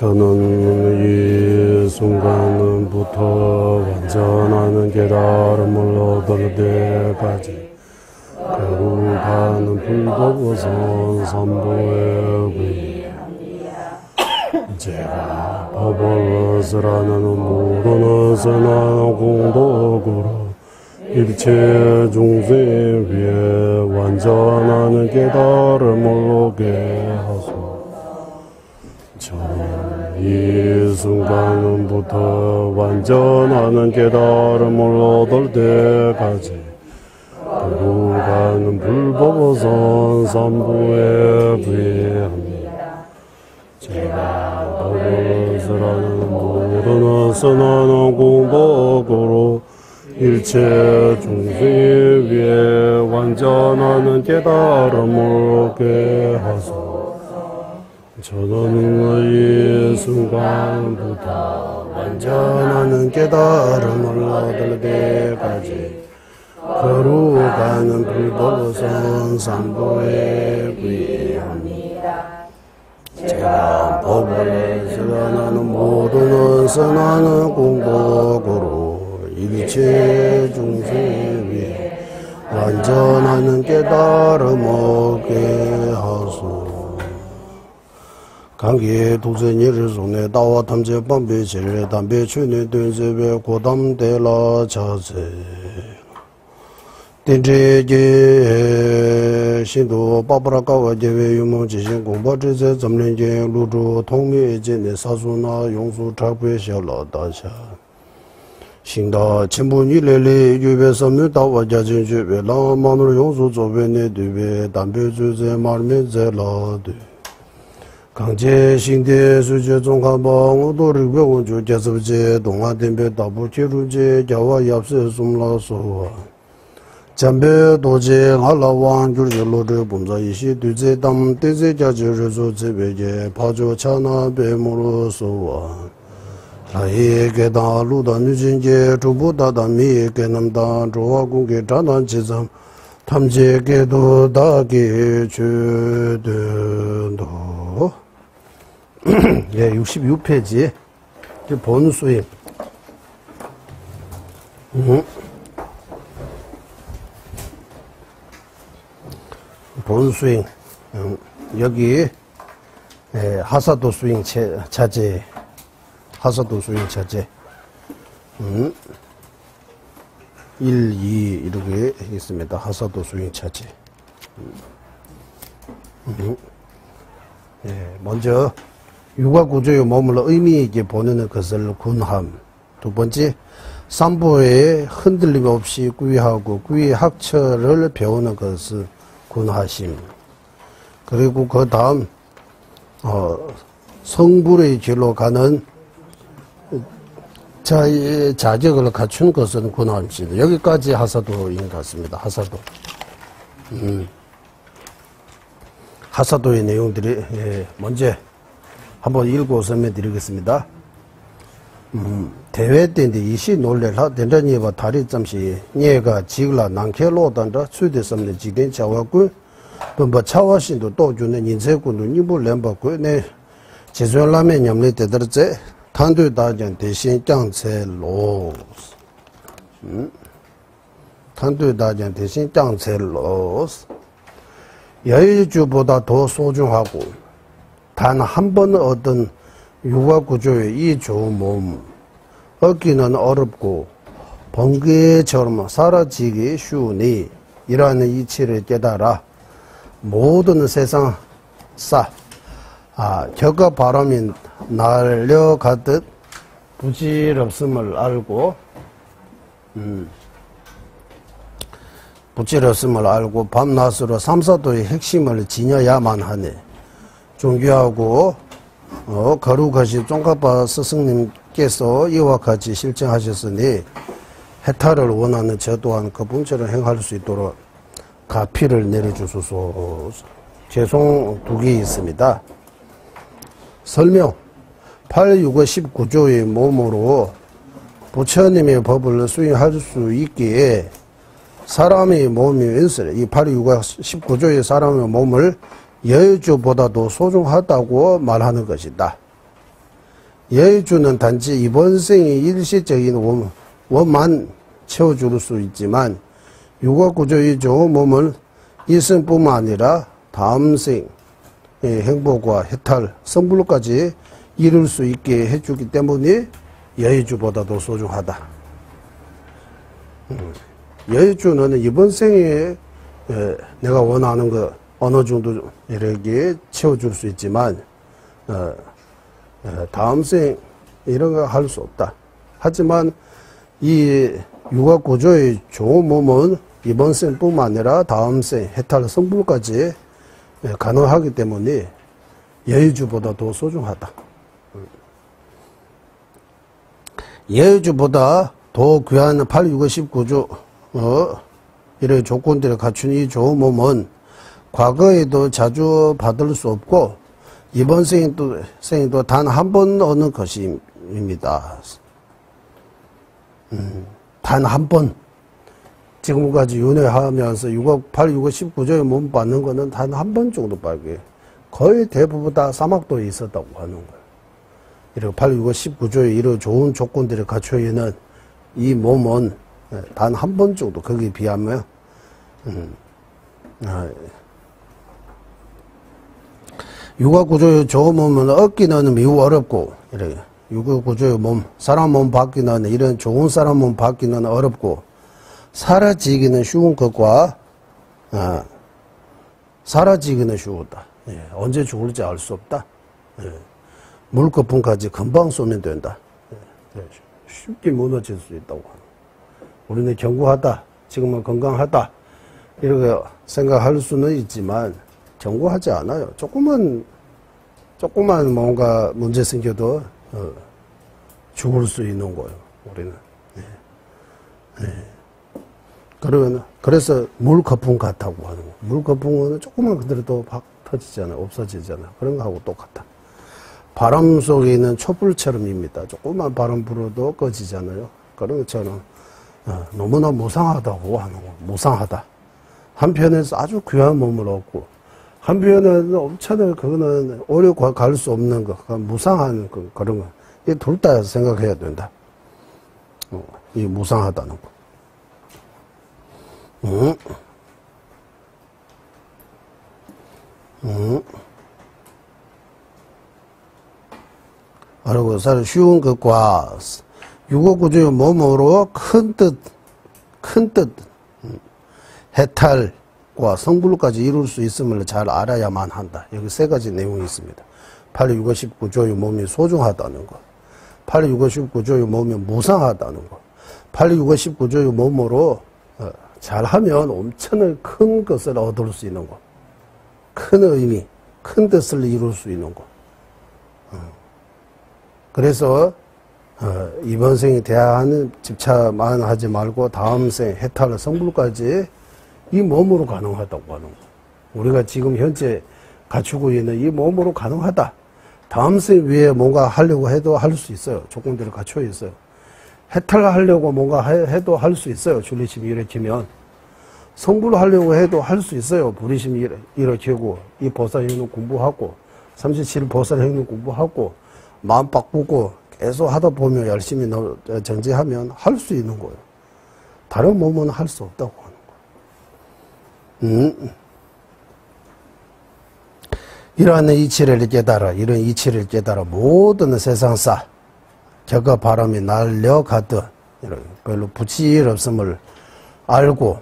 저는 이 순간부터 완전한 깨달음을 얻을 때까지 거룩한 불법의 선삼보에 의합니다. 제가 법을 쓰라는 모든 선한 공덕으로 일체 중생 위에 완전한 깨달음을 얻게 하소서. 저는 이 순간부터 완전한 깨달음을 얻을 때까지 거룩한 불법의 선삼보에 부합니다. 제가 법을 쓰라는 모든 선한 공덕으로 일체 중생 위에 완전한 깨달음을 얻게 하소서. 저는 이 순간부터 완전한 깨달음을 얻을 때까지 거룩한 불법의 선삼보에 부합니다. 제가 법을 쓰라는 모든 선한 공덕으로 일체 중생 위에 완전한 깨달음을 얻게 하소서. 강기 독생이를 손에 다와 탐제 방배 제례 담배 추네 된세배 고담대라 자세 딘제제 신도 빠브라까와 제외 유몽지신 공부지세 점령제 루루 통미에제네 사수나 용수 차부에 샤라다샤 신다 친분이레레 유배섬유 다와 자진주베 라마누 용수 조베네 뒤베 담배 주제 말메제라드 강제 신대 수제 종합방 우도를 배운주 제습제 동화된배 다부치루제 자와 얍세 숨라소와 잠배 도제 할라왕 줄줄로르 본자이시 뒤제 담 뒤제 자주르조 제베제 파조 차나 베모로소와 라이게다 루다 뉴진제 주부다다 미에게 남다 조화국에 자난 지점 탐제게도 다게 주든도 예, 66페이지 본수임 본수임 여기 하사도 수임 차제 하사도 수임 차제 1, 2 이렇게 있습니다. 하사도 수임 차제 먼저 육아구조의 몸을 의미 있게 보내는 것을 군함. 두 번째, 삼보에 흔들림 없이 구의하고 구의 학처를 배우는 것을 군하심. 그리고 그 다음 성불의 길로 가는 자의 자격을 갖춘 것은 군함입니다. 여기까지 하사도인 것 같습니다. 하사도. 하사도의 내용들이 먼저 한번 읽고 설명드리겠습니다. 대회 때인데 이시 놀래라 된다니와 다리 잠시 얘가 지글라 난케로단다 수대섬네 지된 자와고 범바 차와신도 또 주는 인쇄군도 니불 렘바고 네 제주라면 냠네 때들제 탄도 다전 대신 장체로 탄도 다전 대신 장체로 여유주보다 더 소중하고 단 한 번 얻은 육아구조의 이 좋은 몸 얻기는 어렵고 번개처럼 사라지기 쉬우니 이러한 이치를 깨달아 모든 세상 격과 바람이 날려가듯 부질없음을 알고 밤낮으로 삼사도의 핵심을 지녀야만 하네. 존귀하고 거룩하신 종가파 스승님께서 이와 같이 실증하셨으니 해탈을 원하는 저 또한 그 분처럼 행할 수 있도록 가피를 내려주소서. 제송 두 개 있습니다. 설명 8, 6, 19조의 몸으로 부처님의 법을 수행할 수 있기에 사람의 몸이 왼슬, 이 8, 6, 19조의 사람의 몸을 여주보다도 소중하다고 말하는 것이다. 여의주는 단지 이번 생이 일시적인 원만 채워줄 수 있지만 육아구조의 좋은 몸을 이 생뿐만 아니라 다음 생의 행복과 해탈, 성불까지 이룰 수 있게 해주기 때문에 여의주보다도 소중하다. 여의주는 이번 생에 내가 원하는 거 어느 정도 이렇게 채워줄 수 있지만 다음 생 이런 거 할 수 없다. 하지만 이 육아구조의 좋은 몸은 이번 생뿐만 아니라 다음 생 해탈 성불까지 가능하기 때문에 여의주보다 더 소중하다. 여의주보다 더 귀한 8, 6, 19조 이런 조건들을 갖춘 이 좋은 몸은 과거에도 자주 받을 수 없고 이번 생에도 단 한 번 얻는 것입니다. 단 한 번. 지금까지 윤회하면서 8, 6, 19조의 몸 받는 거는 단 한 번 정도 받게. 거의 대부분 다 사막도에 있었다고 하는 거예요. 이렇게 8, 6, 19조의 이런 좋은 조건들을 갖춰 있는 이 몸은 단 한 번 정도, 거기에 비하면, 육아구조의 좋은 몸은 얻기는 매우 어렵고, 이렇게. 육아구조의 몸, 사람 몸 받기는, 이런 좋은 사람 몸 받기는 어렵고, 사라지기는 쉬운 것과, 사라지기는 쉬우다. 예, 언제 죽을지 알 수 없다. 예, 물거품까지 금방 쏘면 된다. 예, 쉽게 무너질 수 있다고 하는. 우리는 견고하다. 지금은 건강하다. 이렇게 생각할 수는 있지만, 견고하지 않아요. 조금만 뭔가 문제 생겨도, 죽을 수 있는 거예요. 우리는. 예. 예. 그래서 물거품 같다고 하는 거. 물거품은 조금만 그대로도 팍 터지잖아요. 없어지잖아요. 그런 거하고 똑같다. 바람 속에 있는 촛불처럼입니다. 조금만 바람 불어도 꺼지잖아요. 그런 것처럼 너무나 무상하다고 하는 거. 무상하다. 한편에서 아주 귀한 몸을 얻고 한편에는 엄청나게 그거는 오래 갈 수 없는 거. 무상한 그런 거. 이 둘 다 생각해야 된다. 이 무상하다는 거. 그리고 사실 쉬운 것과 육아구조의 몸으로 큰 뜻, 해탈과 성불까지 이룰 수 있음을 잘 알아야만 한다. 여기 세 가지 내용이 있습니다. 8, 6, 19조의 몸이 소중하다는 것. 8, 6, 19조의 몸이 무상하다는 것. 8, 6, 19조의 몸으로 잘하면 엄청나게 큰 것을 얻을 수 있는 것. 큰 의미, 큰 뜻을 이룰 수 있는 것. 그래서 이번 생에 대한 집착만 하지 말고 다음 생 해탈 성불까지 이 몸으로 가능하다고 하는 거. 우리가 지금 현재 갖추고 있는 이 몸으로 가능하다. 다음 생 위에 뭔가 하려고 해도 할 수 있어요. 조건들을 갖춰 있어요. 해탈하려고 뭔가 해도 할 수 있어요. 줄리심이 일으키면. 성불하려고 해도 할 수 있어요. 불이심이 일으키고, 이 보살행위는 공부하고, 37 보살행위는 공부하고, 마음 바꾸고, 계속 하다 보면 열심히 정지하면 할 수 있는 거예요. 다른 몸은 할 수 없다고 하는 거예요. 이러한 이치를 깨달아, 이런 이치를 깨달아 모든 세상사, 격과 바람이 날려가듯, 별로 부질 없음을 알고,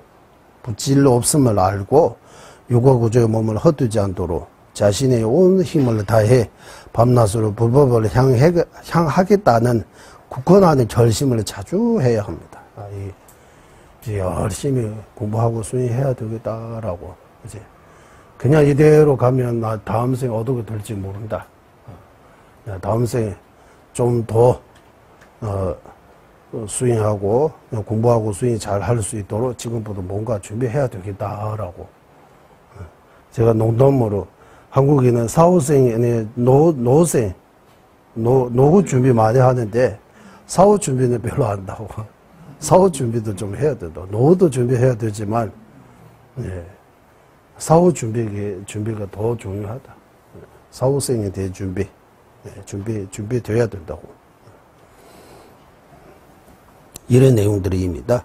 육아구조의 몸을 헛두지 않도록 자신의 온 힘을 다해 밤낮으로 불법을 향하겠다는 굳건한 결심을 자주 해야 합니다. 열심히 공부하고 수행해야 되겠다라고. 이제 그냥 이대로 가면 나 다음 생에 어떻게 될지 모른다. 다음 생에 좀 더 수행하고 공부하고 수행 잘 할 수 있도록 지금부터 뭔가 준비해야 되겠다라고. 제가 농담으로 한국인은 사후생에 노후 준비 많이 하는데 사후 준비는 별로 안 한다고. 사후 준비도 좀 해야 된다. 노후도 준비해야 되지만 사후 준비가 더 중요하다. 사후생에 대한 준비. 준비되어야 된다고. 이런 내용들입니다.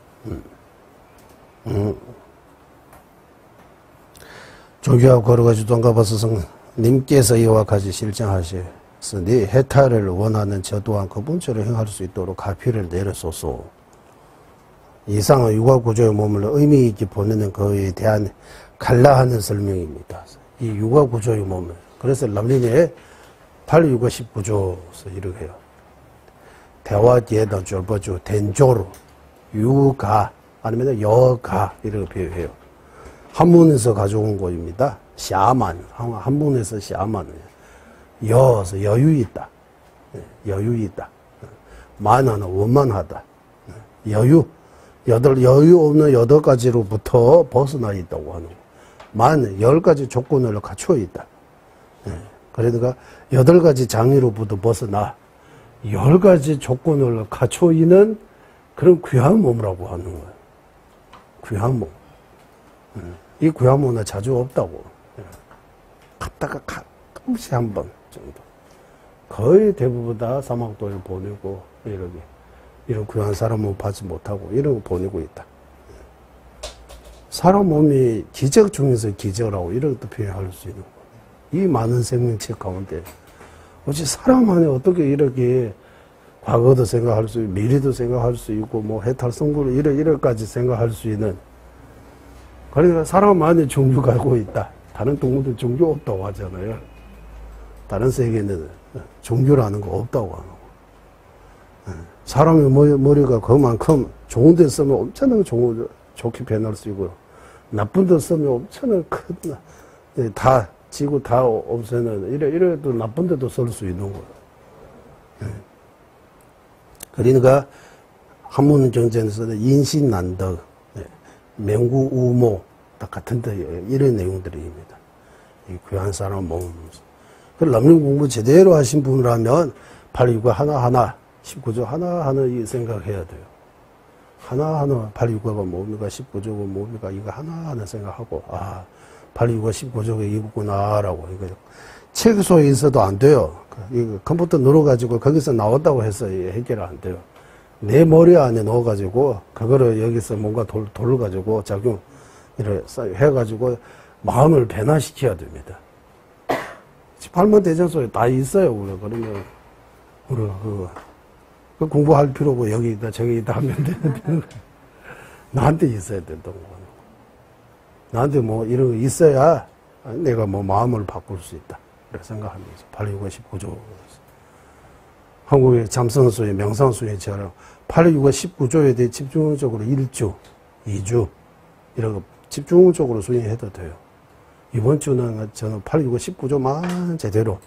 조교하고 걸어가지고 동가버스성 님께서 이와 같이 실정하셨으니 해탈을 원하는 저 또한 그분처럼 행할 수 있도록 가피를 내려소서. 이상은 육아구조의 몸을 의미 있게 보내는 그에 대한 갈라하는 설명입니다. 이 육아구조의 몸을. 그래서 람린의 8, 6, 19조에서 이렇게 해요. 대화제다 졸버주 된조로 유가 아니면 여가 이렇게 표현해요. 한문에서 가져온 거입니다. 샤만 한문에서 샤만 여서 여유 있다. 여유 있다. 만하는 원만하다. 여유 여유 없는 8가지로부터 벗어나 있다고 하는 거. 만 10가지 조건을 갖추어 있다. 그러니까 8가지 장애로부터 벗어나 10가지 조건을 갖추어 있는 그런 귀한 몸이라고 하는 거예요. 귀한 몸. 이 귀한 몸은 자주 없다고. 갔다가 가끔씩 한 번 정도. 거의 대부분 다 사막도에 보내고 이런 귀한 사람 몸 받지 못하고 이런 거 보내고 있다. 사람 몸이 기적 중에서 기적이라고 이런 것도 표현할 수 있는 거예요. 이 많은 생명체 가운데 어찌 사람 안에 어떻게 이렇게 과거도 생각할 수 있고 미래도 생각할 수 있고 뭐 해탈 성불을 이래까지 생각할 수 있는 그러니까 사람 안에 종교가 알고 있다. 다른 동물들 종교 없다고 하잖아요. 다른 세계에는 종교라는 거 없다고 하는 거. 사람의 머리가 그만큼 좋은 데 쓰면 엄청나게 좋게 변할 수 있고 나쁜 데 쓰면 엄청나게 큰 다 지고 다 없애는 이래도 나쁜 데도 쓸 수 있는 거예요. 그러니까 한문 정전에서는 인신난덕, 맹구우모 다 같은 데 이런 내용들입니다. 이 귀한 사람 몸. 그 람림 공부 제대로 하신 분이라면 829 하나하나 19조 하나하나 생각해야 돼요. 하나하나 829가 뭡니까 19조가 뭡니까 이거 하나하나 생각하고 829가 19조가 이거구나라고 이거 책소에 있어도 안 돼요. 이거 컴퓨터 눌러가지고 거기서 나왔다고 해서 해결 안 돼요. 내 머리 안에 넣어가지고 그거를 여기서 뭔가 돌려가지고 작용 이렇게 해가지고 마음을 변화시켜야 됩니다. 18만 대전소에 다 있어요. 우리가 그러면 우리가 그 공부할 필요 없고 여기 있다 저기 있다 하면 되는 거예요. 나한테 있어야 된다고. 나한테 뭐 이런 거 있어야 내가 뭐 마음을 바꿀 수 있다. 이렇게 생각하면서 829가 19조. 한국의 잠성수의 명상수의처럼 829가 19조에 대해 집중적으로 1주, 2주 이런 거 집중적으로 수행해도 돼요. 이번 주는 저는 829가 19조만 제대로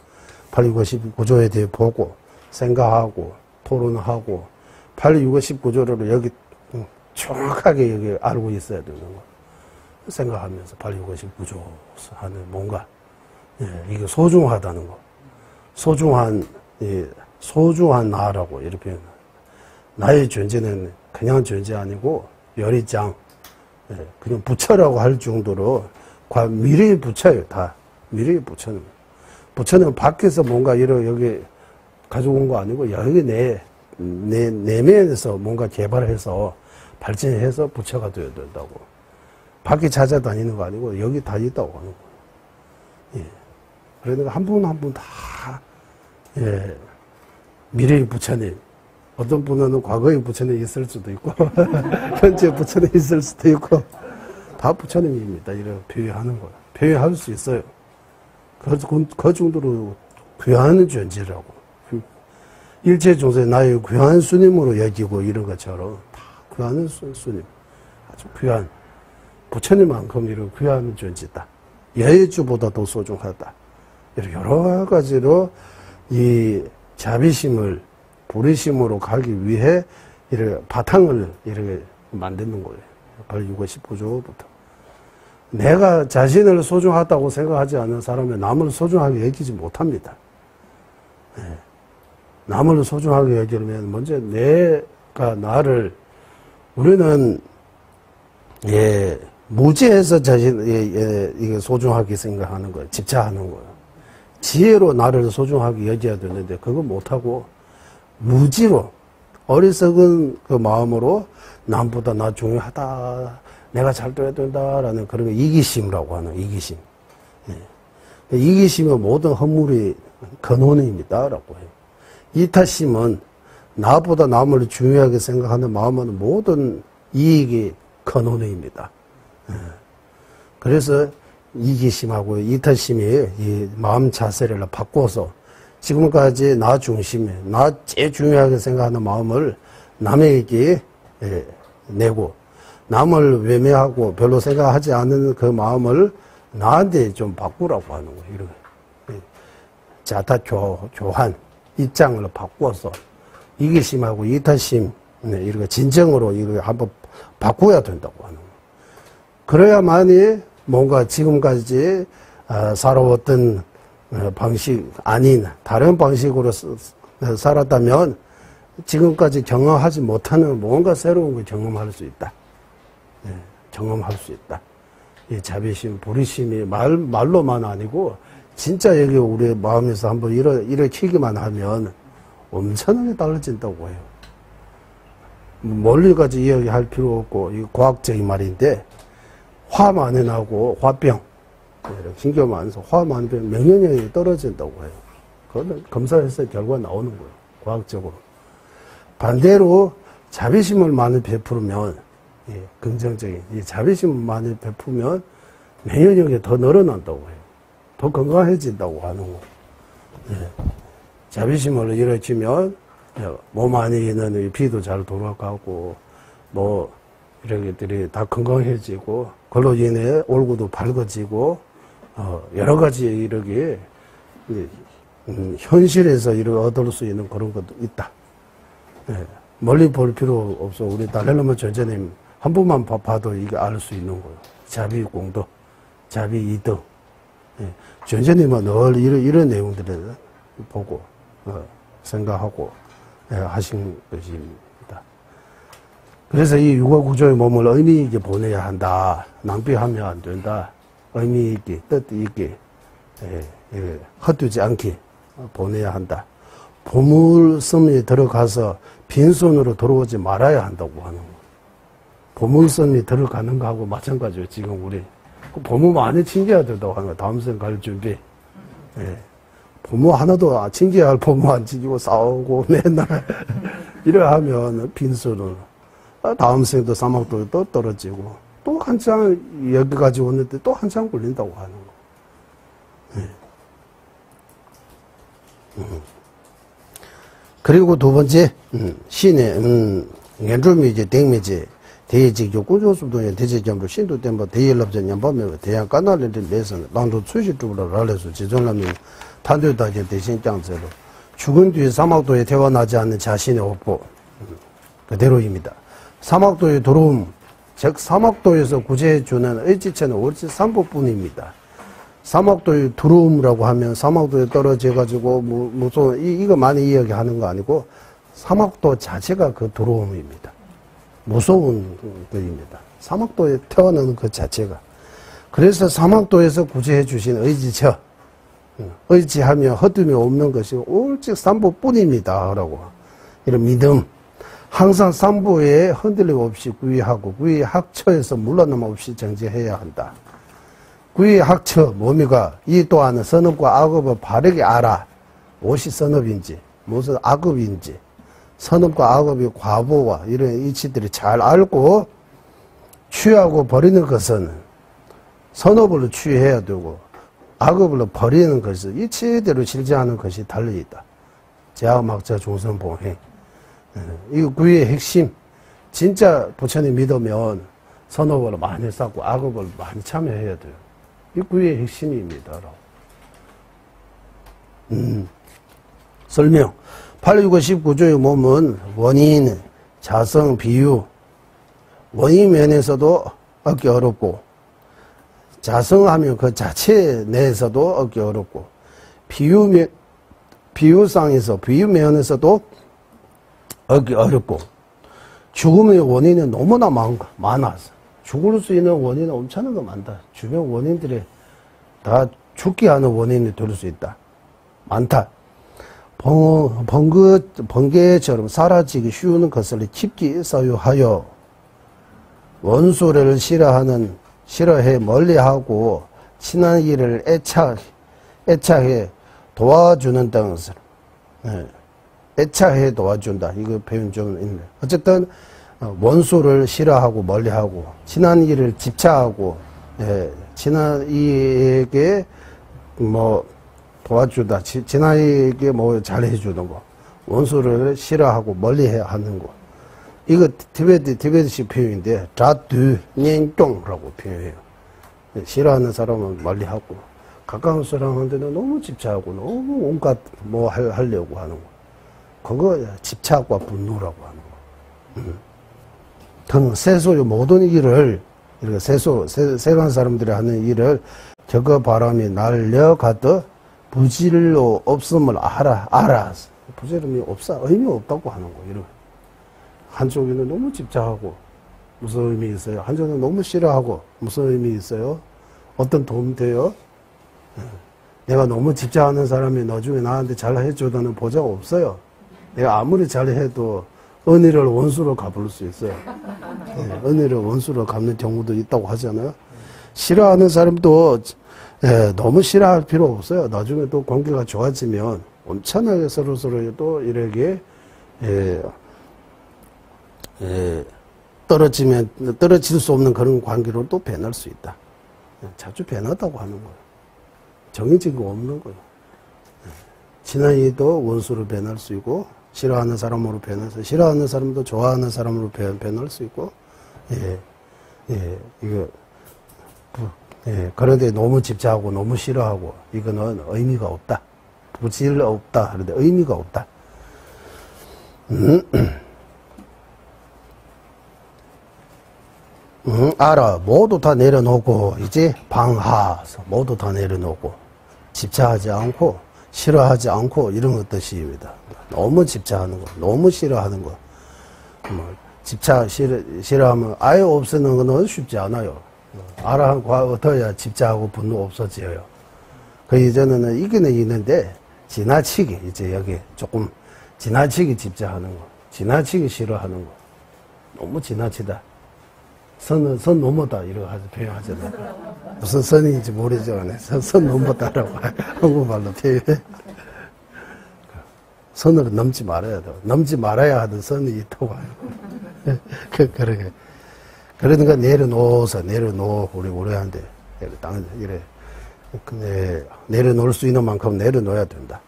829가 19조에 대해 보고 생각하고 토론하고 829가 19조를 여기 정확하게 여기 알고 있어야 되는 거 생각하면서 829가 19조 하는 뭔가 이게 소중하다는 거 소중한 나라고 이렇게 나의 존재는 그냥 존재 아니고 열이장 그냥 부처라고 할 정도로 미래의 부처예요. 다 미래의 부처는 밖에서 뭔가 여기 가져온 거 아니고 여기 내 내면에서 뭔가 개발해서 발전해서 부처가 되어야 된다고. 밖에 찾아다니는 거 아니고 여기 다 있다고 하는 거예요. 그러니까 한 분 한 분 다 미래의 부처님, 어떤 분은 과거의 부처님 있을 수도 있고 현재 부처님 있을 수도 있고 다 부처님입니다. 이렇게 표현하는 거예요. 표현할 수 있어요. 그 정도로 귀한 존재라고. 일체 종세 나의 귀한 스님으로 여기고 이런 것처럼 다 귀한 스님, 아주 귀한 부처님만큼 이런 귀한 존재다. 여해주보다 더 소중하다. 이렇게 여러 가지로 이 자비심을 불의심으로 가기 위해 이렇게 바탕을 이렇게 만드는 거예요. 829가 19조부터. 내가 자신을 소중하다고 생각하지 않는 사람은 남을 소중하게 여기지 못합니다. 남을 소중하게 여기려면 먼저 내가 나를 우리는 무지해서 자신 이게 소중하게 생각하는 거예요. 집착하는 거예요. 지혜로 나를 소중하게 여겨야 되는데 그거 못하고 무지로 어리석은 그 마음으로 남보다 나 중요하다, 내가 잘 돼야 된다라는 그런 거 이기심이라고 하는 이기심. 예. 이기심은 모든 허물의 근원입니다라고 해요. 이타심은 나보다 남을 중요하게 생각하는 마음은 모든 이익의 근원입니다. 예. 그래서 이기심하고 이타심이 이 마음 자세를 바꿔서 지금까지 나 중심에 나 제일 중요하게 생각하는 마음을 남에게 내고 남을 외면하고 별로 생각하지 않는 그 마음을 나한테 좀 바꾸라고 하는 거예요. 이렇게 자타 교환 입장을 바꿔서 이기심하고 이타심 이렇게 진정으로 이렇게 한번 바꿔야 된다고 하는 거예요. 그래야만이 뭔가 지금까지 살아왔던 방식 아닌 다른 방식으로 살았다면 지금까지 경험하지 못하는 뭔가 새로운 걸 경험할 수 있다. 네, 경험할 수 있다. 이 자비심, 불의심이 말로만 아니고 진짜 여기 우리 마음에서 한번 일으키기만 하면 엄청나게 달라진다고 해요. 멀리까지 이야기할 필요 없고 이 과학적인 말인데 화 많이 나고 화병, 신경 많아서 화 많이 나면 면역력이 떨어진다고 해요. 그거는 검사해서 결과 나오는 거예요. 과학적으로. 반대로 자비심을 많이 베푸면 긍정적인 이 자비심을 많이 베푸면 면역력이 더 늘어난다고 해요. 더 건강해진다고 하는 거. 자비심을 일으키면 몸 안에 있는 피도 잘 돌아가고 뭐 이런 것들이 다 건강해지고 그걸로 인해 얼굴도 밝아지고 여러 가지 이렇게 현실에서 이렇게 얻을 수 있는 그런 것도 있다. 멀리 볼 필요 없어. 우리 달렐라마 전재님 한 번만 봐도 이게 알 수 있는 거예요. 자비 공덕, 자비 이덕. 전재님은 늘 이런 내용들을 보고 생각하고 하신 것입니다. 그래서 이 육아구조의 몸을 의미 있게 보내야 한다. 낭비하면 안 된다. 의미 있게, 뜻 있게, 헛되지 않게 보내야 한다. 보물섬에 들어가서 빈손으로 들어오지 말아야 한다고 하는 거. 보물섬에 들어가는 거하고 마찬가지예요. 지금 우리 보물 많이 챙겨야 된다고 하는 거. 다음 생 갈 준비. 보물 하나도 챙겨야 할 보물 안 챙기고 싸우고 맨날 이래 하면 빈손으로 다음 생도 사막도에 또 떨어지고 또 한참 여기까지 오는데 또 한참 걸린다고 하는 거. 그리고 두 번째 신의 연주미제 댕미제 대지교 꾸준수도의 대지점으로 신도tempo 대연랍전 연범에 대한 까날레를 내서는 랑도 출시쪽으로 알려서 지존람이 탄도다게 대신 장제로 죽은 뒤에 사막도에 태어나지 않는 자신의 업보 그대로입니다. 사막도에 들어옴, 즉 사막도에서 구제해주는 의지체는 오직 3부뿐입니다. 사막도에 들어옴이라고 하면 사막도에 떨어져가지고 무슨 이거 많이 이야기하는 거 아니고 사막도 자체가 그 들어옴입니다. 무서운 것입니다. 사막도에 태어나는 그 자체가. 그래서 사막도에서 구제해 주신 의지처, 의지하며 허dum이 없는 것이 오직 삼부뿐입니다. 라고. 이런 믿음. 항상 삼부에 흔들림 없이 구의하고 구의 학처에서 물러남 없이 정지해야 한다. 구의 학처, 몸이가 이 또한 선업과 악업을 바르게 알아. 무엇이 선업인지, 무엇은 악업인지. 선업과 악업의 과보와 이런 이치들이 잘 알고 취하고 버리는 것은 선업으로 취해야 되고 악업으로 버리는 것은 이치대로 실제하는 것이 달려있다. 제아막자 중선봉행. 이 구의 핵심. 진짜 부처님 믿으면 선업으로 많이 쌓고 악업을 많이 참여해야 돼요. 이 구의 핵심입니다. 설명. 865, 19조의 몸은 원인, 자성, 비유, 원인 면에서도 얻기 어렵고, 자성하면 그 자체 내에서도 얻기 어렵고, 비유상에서, 비유 면에서도 얻기 어렵고, 죽음의 원인은 너무나 많아서, 죽을 수 있는 원인은 엄청난 거 많다. 주변 원인들이 다 죽게 하는 원인이 될 수 있다. 많다. 번개처럼 사라지기 쉬운 것을 깊게 소유하여 원수를 싫어해 멀리하고 친한 일을 애착해 도와주는 등을 애착해 도와준다. 이거 표현 좀 있네. 어쨌든 원수를 싫어하고 멀리하고 친한 일을 집착하고 친한 이에게 뭐 도와주다. 친한 이에게 뭐 잘해주는 거. 원수를 싫어하고 멀리해 하는 거. 이거 티베트식 표현인데 자두 년종라고 표현해요. 싫어하는 사람은 멀리하고 가까운 사람한테는 너무 집착하고 너무 온갖 뭐 하려고 하는 거. 그거 집착과 분노라고 하는 거. 저는 세소의 모든 일을 이렇게 세간 사람들이 하는 일을 저거 바람이 날려가도 부질로 없음을 알아. 부질음이 없어 의미 없다고 하는 거. 이런 한쪽에는 너무 집착하고 무슨 의미 있어요? 한쪽은 너무 싫어하고 무슨 의미 있어요? 어떤 도움 돼요? 내가 너무 집착하는 사람이 나중에 나한테 잘해주다는 보장 없어요. 내가 아무리 잘해도 은혜를 원수로 갚을 수 있어요. 은혜를 원수로 갚는 경우도 있다고 하잖아요. 싫어하는 사람도 너무 싫어할 필요 없어요. 나중에 또 관계가 좋아지면 엄청나게 서로서로 또 이렇게 떨어질 수 없는 그런 관계로 또 변할 수 있다. 자주 변하다고 하는 거예요. 정해진 거 없는 거예요. 친한 이도 원수로 변할 수 있고, 싫어하는 사람으로 변해서, 싫어하는 사람도 좋아하는 사람으로 변할 수 있고, 그런데 너무 집착하고 너무 싫어하고, 이거는 의미가 없다. 부질 없다. 그런데 의미가 없다. 알아. 모두 다 내려놓고, 이제 방하서 모두 다 내려놓고, 집착하지 않고, 싫어하지 않고, 이런 것 뜻입니다. 너무 집착하는 거, 너무 싫어하는 거. 싫어하면 아예 없애는 건 쉽지 않아요. 얻어야 집착하고 분노 없어져요. 그 이전에는 이기는 있는데, 지나치게, 이제 여기 조금 지나치게 집착하는 거, 지나치게 싫어하는 거. 너무 지나치다. 선 넘었다, 이렇게 표현하잖아요. 무슨 선인지 모르지만, 선 넘었다라고 한국말로 표현해. 선을 넘지 말아야 돼. 넘지 말아야 하는 선이 있다고 해요. 그러게. 그러니까 내려놓어, 우리한테. 이래. 근데 내려놓을 수 있는 만큼 내려놓아야 된다.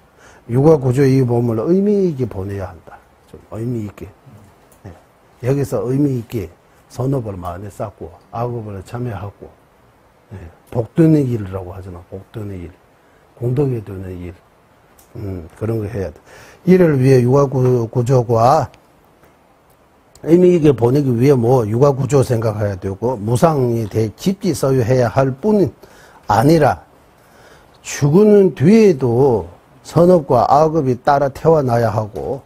육아 구조 이 몸을 의미 있게 보내야 한다. 좀 의미 있게. 여기서 의미 있게 선업을 많이 쌓고, 악업을 참여하고, 복되는 일이라고 하잖아. 복되는 일. 공덕이 되는 일. 그런 거 해야 돼. 이를 위해 육아 구조가 의미 있게 보내기 위해 육아 구조 생각해야 되고, 무상이 깊이 소유해야 할 뿐 아니라, 죽은 뒤에도 선업과 악업이 따라 태어나야 하고,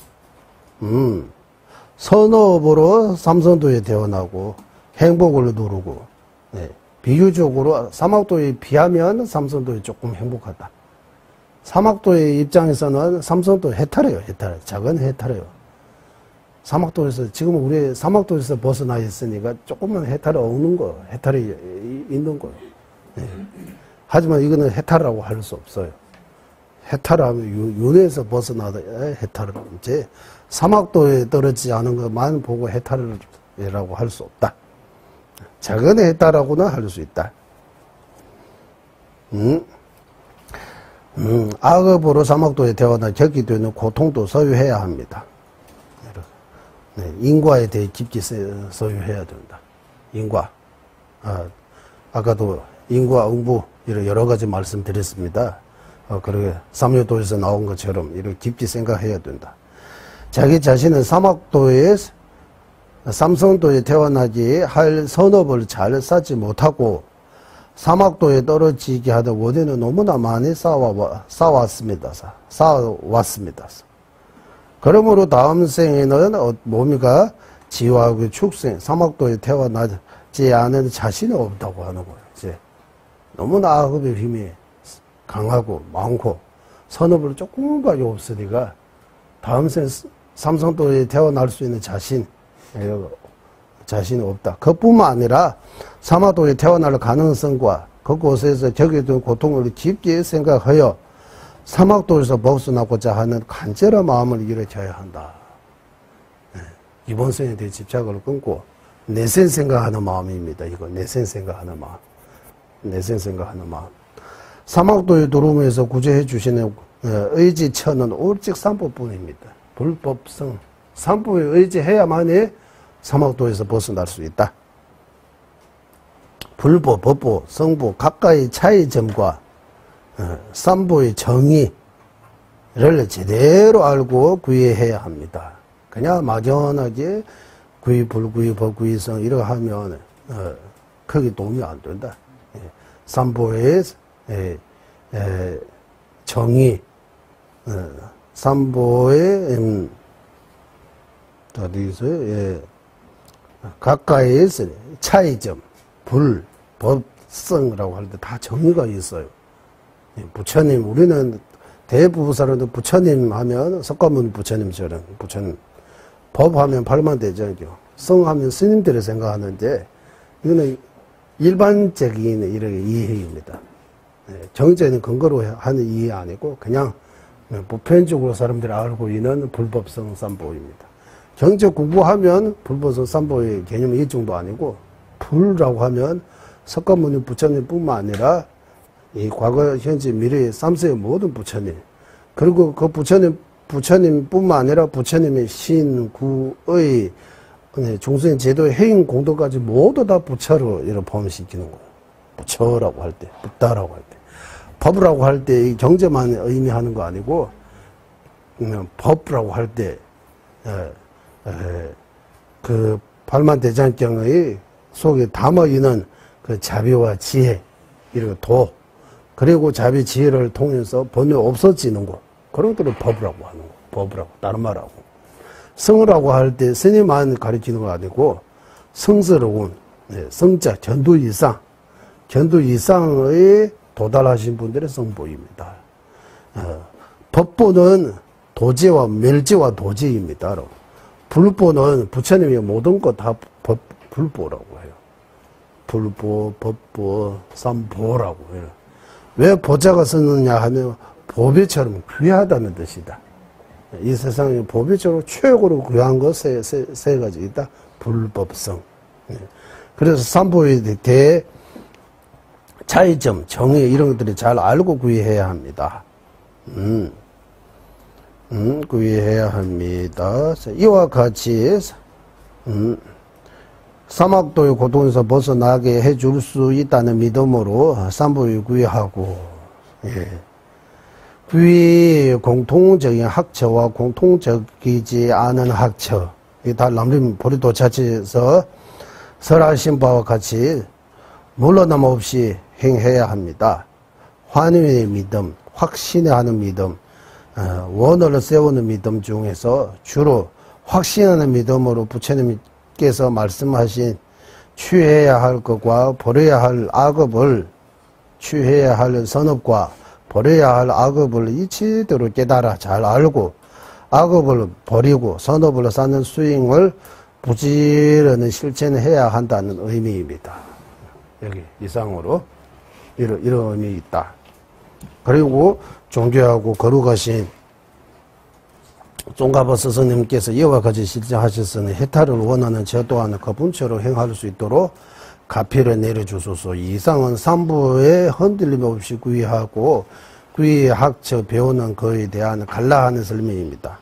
선업으로 삼선도에 태어나고, 행복을 누르고, 비유적으로 사막도에 비하면 삼선도에 조금 행복하다. 사막도의 입장에서는 삼선도 해탈해요, 해탈. 작은 해탈해요. 사막도에서, 지금 우리 사막도에서 벗어나 있으니까 조금만 해탈이 오는 거, 해탈이 있는 거예요. 하지만 이거는 해탈이라고 할 수 없어요. 해탈하면 윤회에서 벗어나다 해탈을, 이제 사막도에 떨어지지 않은 것만 보고 해탈이라고 할 수 없다. 작은 해탈하고는 할 수 있다. 악업으로 사막도에 태어나 겪게 되는 고통도 소유해야 합니다. 인과에 대해 깊게 소유해야 된다. 인과. 아까도 인과, 응부, 이런 여러 가지 말씀드렸습니다. 그러게 삼요도에서 나온 것처럼 이렇게 깊게 생각해야 된다. 자기 자신은 삼성도에 태어나지 할 선업을 잘 쌓지 못하고 사막도에 떨어지게 하던 원인은 너무나 많이 쌓아왔습니다. 그러므로 다음 생에는 몸이가 지화하고 축생, 사막도에 태어나지 않은 자신이 없다고 하는 거예요. 이제 너무나 악업의 힘이 강하고 많고 선업을 조금밖에 없으니까 다음 생 삼성도에 태어날 수 있는 자신이 없다. 그뿐만 아니라 사마도에 태어날 가능성과 그곳에서 겪었던 고통을 깊게 생각하여 사막도에서 벗어나고자 하는 간절한 마음을 일으켜야 한다. 이번 생에 대해 집착을 끊고 내생 생각하는 마음입니다. 이거 내생 생각하는 마음. 내생 생각하는 마음. 사막도에 들어오면서 구제해 주시는 의지처는 오직 삼보뿐입니다. 불법성. 삼보에 의지해야만이 사막도에서 벗어날 수 있다. 불보, 법보, 성보 각각의 차이점과 삼보의 정의를 제대로 알고 구의해야 합니다. 그냥 막연하게 구의, 불구의, 법구의, 성 이렇게 하면 크게 도움이 안 된다. 삼보의 정의, 삼보의 어디서 각각의 차이점, 불, 법, 성이라고 할 때 다 정의가 있어요. 부처님, 우리는 대부분 사람들 부처님 하면 석가모니 부처님처럼 부처님, 법 하면 발만대장이죠. 성 하면 스님들을 생각하는데 이거는 일반적인 이런 이해입니다. 정의적인 근거로 하는 이해 아니고 그냥 보편적으로 사람들이 알고 있는 불법성 삼보입니다. 경제 공부하면 불법성 삼보의 개념이 이 정도 아니고 불라고 하면 석가모니 부처님뿐만 아니라 이 과거, 현재, 미래의 삼세의 모든 부처님 그리고 그 부처님뿐만 아니라 부처님의 신, 구의 중생 제도의 해인 공덕까지 모두 다 부처로 이렇게 포함시키는 거예요. 부처라고 할 때, 붓다라고 할 때, 법이라고 할 때 이 경제만 의미하는 거 아니고 법이라고 할 때 그 발만대장경의 속에 담아 있는 그 자비와 지혜, 이런 도, 그리고 자비 지혜를 통해서 번뇌 없어지는 것, 그런 것들을 법이라고 하는 거, 법이라고, 다른 말하고. 성이라고 할 때 스님만 가르치는 거 아니고 성스러운 성자, 견도 이상의 도달하신 분들의 성보입니다. 법보는 도제와 멸제와 도제입니다. 불보는 부처님의 모든 것 다 불보라고 해요. 불보, 법보, 삼보라고 해요. 왜 보자가 쓰느냐 하면 보배처럼 귀하다는 뜻이다. 이 세상에 보배적으로 최고로 귀한 것 세 가지 있다. 불법성. 그래서 삼보에 대해 차이점, 정의 이런 것들을 잘 알고 구의해야 합니다. 구의해야 합니다. 이와 같이 사막도의 고통에서 벗어나게 해줄 수 있다는 믿음으로 삼보에 구의하고, 구의 공통적인 학처와 공통적이지 않은 학처, 이게 다 남림 보리도 자체에서 설하신 바와 같이 물러남 없이 행해야 합니다. 환유의 믿음, 확신하는 믿음, 원어를 세우는 믿음 중에서 주로 확신하는 믿음으로 부처님께서 말씀하신 취해야 할 것과 버려야 할 악업을, 취해야 할 선업과 버려야 할 악업을 이치대로 깨달아 잘 알고 악업을 버리고 선업을 쌓는 수행을 부지런히 실천해야 한다는 의미입니다. 여기 이상으로 이런 의미 있다. 그리고 존경하고 거룩하신 종가보 스승님께서 이와 같이 실천하셨으니 해탈을 원하는 저 또한 그분처럼 행할 수 있도록 가피를 내려주소서. 이상은 삼부에 흔들림 없이 구의하고 구의 학처 배우는 것에 대한 간략한 설명입니다.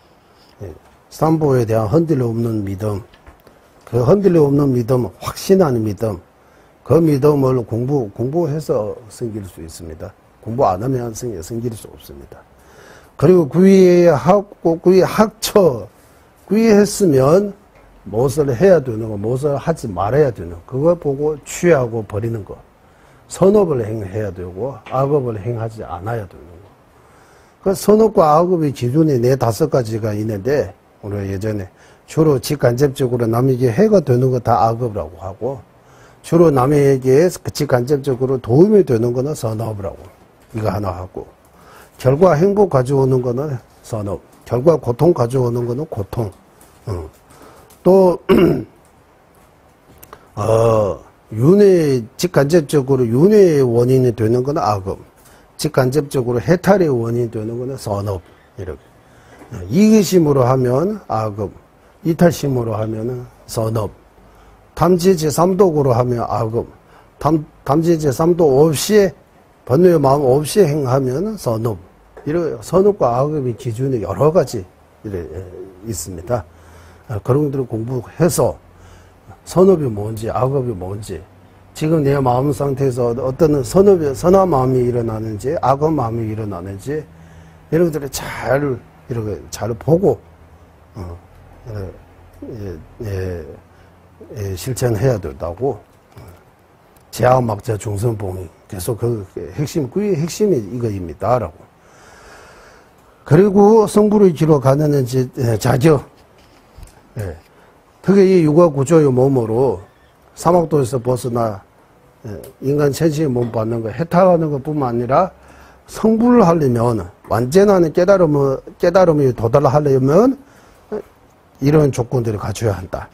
삼부에 대한 흔들림 없는 믿음, 그 흔들림 없는 믿음, 확신하는 믿음, 그 믿음을 공부해서 생길 수 있습니다. 공부 안 하면 생길 수 없습니다. 그리고 구의하고 구의 학처, 구의했으면 무엇을 해야 되는 거, 무엇을 하지 말아야 되는 거, 그걸 보고 취하고 버리는 거, 선업을 행해야 되고 악업을 행하지 않아야 되는 거. 그 선업과 악업의 기준이 4-5가지가 있는데 우리가 예전에 주로 직간접적으로 남에게 해가 되는 거 다 악업이라고 하고 주로 남에게 직간접적으로 도움이 되는 거는 선업이라고 이거 하나 하고 결과 행복 가져오는 거는 선업, 결과 고통 가져오는 거는 고통. 또 직간접적으로 윤회의 원인이 되는 거는 악업, 직간접적으로 해탈의 원인이 되는 거는 선업. 이렇게 이기심으로 하면 악업, 이탈심으로 하면 선업, 탐지 제3독으로 하면 악업, 탐지 제3독 없이 번뇌의 마음 없이 행하면 선업. 이런 선업과 악업의 기준이 여러 가지 있습니다. 그런 것들을 공부해서 선업이 뭔지 악업이 뭔지, 지금 내 마음 상태에서 어떤 선한 마음이 일어나는지 악업 마음이 일어나는지 이런 것들을 이렇게 잘 보고 실천해야 된다고. 제약막자 중선봉이 계속 그 핵심이 이거입니다라고. 그리고 성불의 길로 가는 자저. 특히 이 육아 구조의 몸으로 사막도에서 벗어나 인간 천신의 몸 받는 거, 해탈하는 것 뿐만 아니라 성불을 하려면, 완전한 깨달음이 도달하려면 이런 조건들을 갖춰야 한다.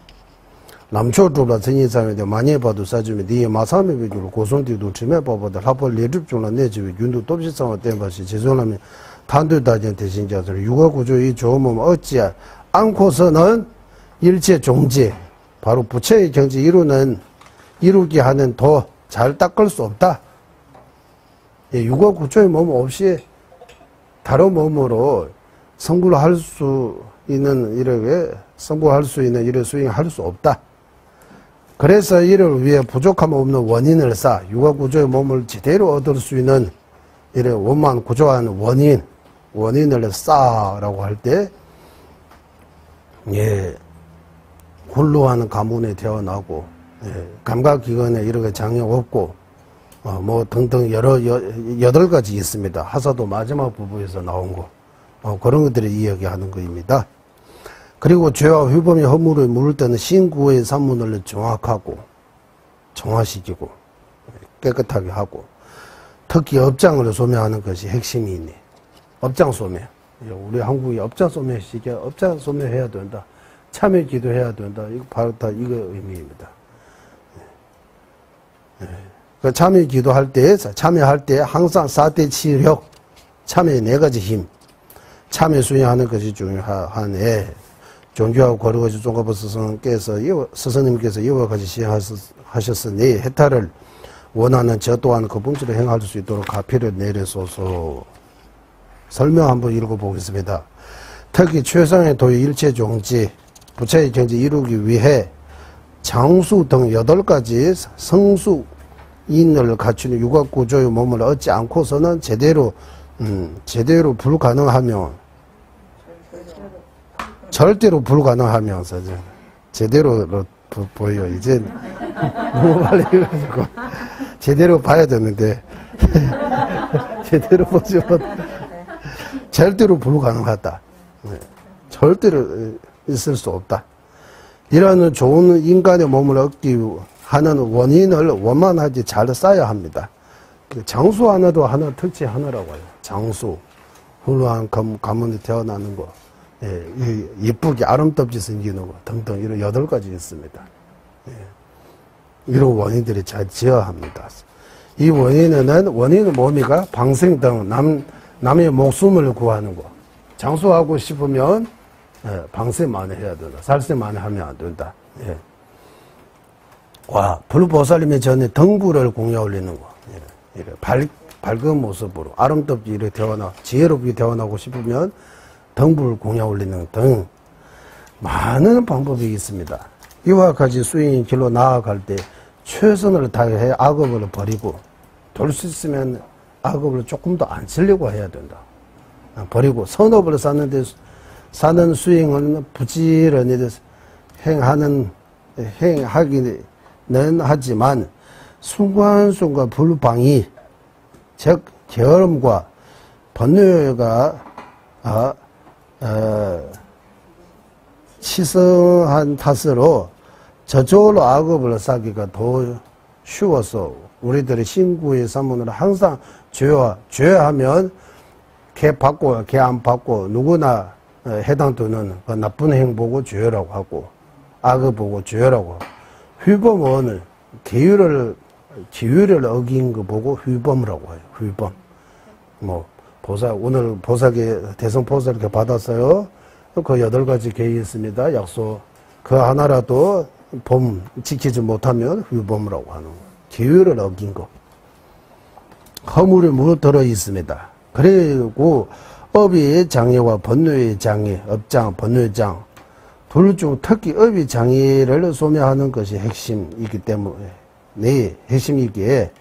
남초주라 전인상에 많이 봐도 싸주면 니에 마삼에 비주로 고성디도 치매 봐보다 합을 내줍중라 내집이 윤도 돕시상을 땜바시 제존하면 탄도다진 대신자들 육아구조의 좋음은 얻지 않고서는 일체 종지, 바로 부처의 경지 이루게 하는 더 잘 닦을 수 없다. 육아구조의 몸 없이 다른 몸으로 성불할 수 있는 이렇게 수행할 수 없다. 그래서 이를 위해 부족함 없는 원인을 쌓아 육아구조의 몸을 제대로 얻을 수 있는 이래 원만 구조한 원인을 쌓아라고 할 때, 훌륭한 가문에 태어나고, 감각기관에 이렇게 장애 없고, 뭐 등등 여덟 가지 있습니다. 하사도 마지막 부부에서 나온 거. 그런 것들을 이야기하는 것입니다. 그리고 죄와 휘범이 허물을 물을 때는 신구의 산문을 정화시키고 깨끗하게 하고, 특히 업장을 소매하는 것이 핵심이 있네. 업장 소매. 우리 한국이 업장 소매 시켜 업장 소매해야 된다. 참여 기도해야 된다. 이거 바로 다 이거 의미입니다. 그 참여 기도할 때, 참여할 때 항상 4대 치력, 참여의 4가지 힘, 참여 수행하는 것이 중요하네. 종교하고 거룩하시 종가부 스승님께서 이와 같이 시행하셨으니 해탈을 원하는 저 또한 그 본질을 행할 수 있도록 가피를 내려소서. 설명 한번 읽어보겠습니다. 특히 최상의 도의 일체 종지, 부처의 경지 이루기 위해 장수 등 8가지 성수인을 갖추는 육아구조의 몸을 얻지 않고서는 제대로 불가능하며, 절대로 불가능하면서 제대로 보여. 이제 너무 빨리 해가지고 제대로 봐야 되는데 제대로 보지 못. 절대로 불가능하다. 절대로 있을 수 없다. 이러한 좋은 인간의 몸을 얻기 하는 원인을 원만하게 잘 쌓아야 합니다. 장수 하나도 하나 특징 하나라고 해요. 장수, 훌륭한 가문에 태어나는 거, 예쁘게 아름답게 생기는 거 등등 이런 8가지 있습니다. 이런 원인들이 잘 지어야 합니다. 이 원인은 뭡니까? 방생 등 남의 목숨을 구하는 거. 장수하고 싶으면 방생만 해야 된다. 살생만 하면 안 된다. 불보살님의 전에 등불을 공양 올리는 거. 밝은 모습으로 아름답게 이렇게 지혜롭게 태어나고 싶으면 등불 공양 올리는 등 많은 방법이 있습니다. 이와 같이 수행의 길로 나아갈 때 최선을 다해 악업을 버리고, 될 수 있으면 악업을 조금 더 안 쓰려고 해야 된다. 버리고 선업을 사는 수행은 부지런히 행하기는 하지만 순간순간 불방이, 즉 게으름과 번뇌가 치성한 탓으로 저절로 악업을 쌓기가 더 쉬워서 우리들의 신구의 산문으로 항상 죄하면 걔 받고 걔 안 받고 누구나 해당되는 그 나쁜 행보고 죄라고 하고 악을 보고 죄라고 하고 휘범은 기율을 어긴 거 보고 휘범이라고 해요. 휘범. 뭐 보살 오늘 보살계 대성 보살 이렇게 받았어요. 그 8가지 계획이 있습니다. 약속 그 하나라도 범 지키지 못하면 휘범이라고 하는 거. 기율을 어긴 거. 허물이 묻어 있습니다. 그리고 업의 장애와 번뇌의 장애, 업장, 번뇌의 장 둘 중 특히 업의 장애를 소멸하는 것이 핵심이기 때문에 네, 핵심이기에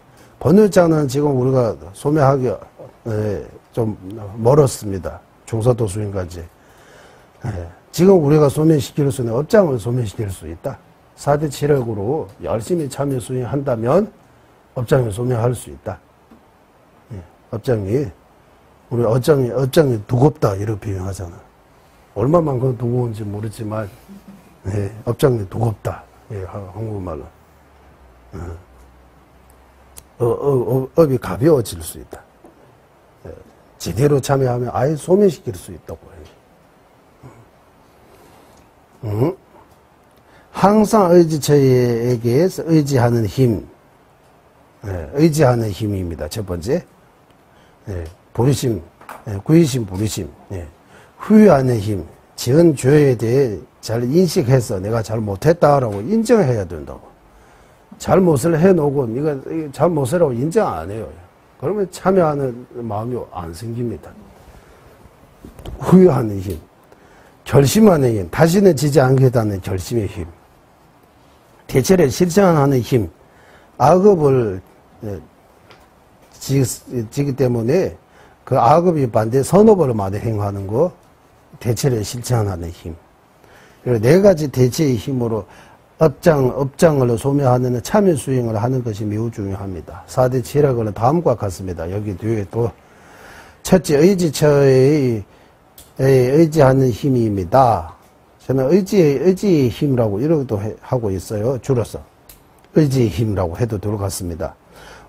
번뇌장은 지금 우리가 소멸하기 좀 멀었습니다. 중사도 수행까지. 지금 우리가 소멸시킬 수 있는 업장을 소멸시킬 수 있다. 4대 7학으로 열심히 참여 수행한다면 업장을 소멸할 수 있다. 업장이 우리 업장이 두껍다 이렇게 표현하잖아. 얼마만큼 두꺼운지 모르지만 업장이 두껍다. 한국말로 업이 가벼워질 수 있다. 제대로 참여하면 아예 소멸시킬 수 있다고 해요. 항상 의지처에게 의지하는 힘, 의지하는 힘입니다. 첫 번째, 부르심, 구의심, 부르심, 후회하는 힘, 지은 죄에 대해 잘 인식해서 내가 잘못했다라고 인정해야 된다고. 잘못을 해놓고 네가 잘못이라고 인정 안 해요. 그러면 참여하는 마음이 안 생깁니다. 후회하는 힘, 결심하는 힘, 다시는 지지 않겠다는 결심의 힘, 대체를 실천하는 힘, 악업을 지기 때문에 그 악업이 반대 선업을 많이 행하는 거, 대체를 실천하는 힘. 그리고 4가지 대체의 힘으로 업장을 소멸하는 참여 수행을 하는 것이 매우 중요합니다. 4대 7학은 다음과 같습니다. 여기 뒤에 또 첫째 의지처에 의지하는 힘입니다. 저는 의지의 힘이라고 이러기도 하고 있어요. 줄여서 의지의 힘이라고 해도 될 것 같습니다.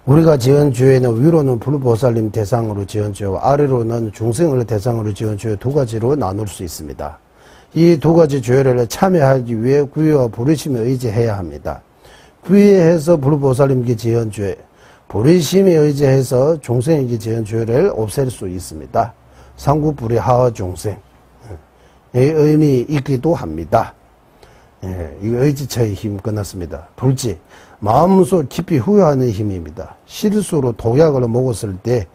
우리가 지은 죄는 위로는 불보살님 대상으로 지은 죄와 아래로는 중생을 대상으로 지은 죄 2가지로 나눌 수 있습니다. 이 2가지 죄를 참여하기 위해 구의와 부르심에 의지해야 합니다. 구의해서 불보살님께 지은 죄, 부르심에 의지해서 중생에게 지은 죄를 없앨 수 있습니다. 상구불의 하하 중생의 의미 있기도 합니다. 이거 의지처의 힘 끝났습니다. 둘째, 마음속 깊이 후회하는 힘입니다. 실수로 독약을 먹었을 때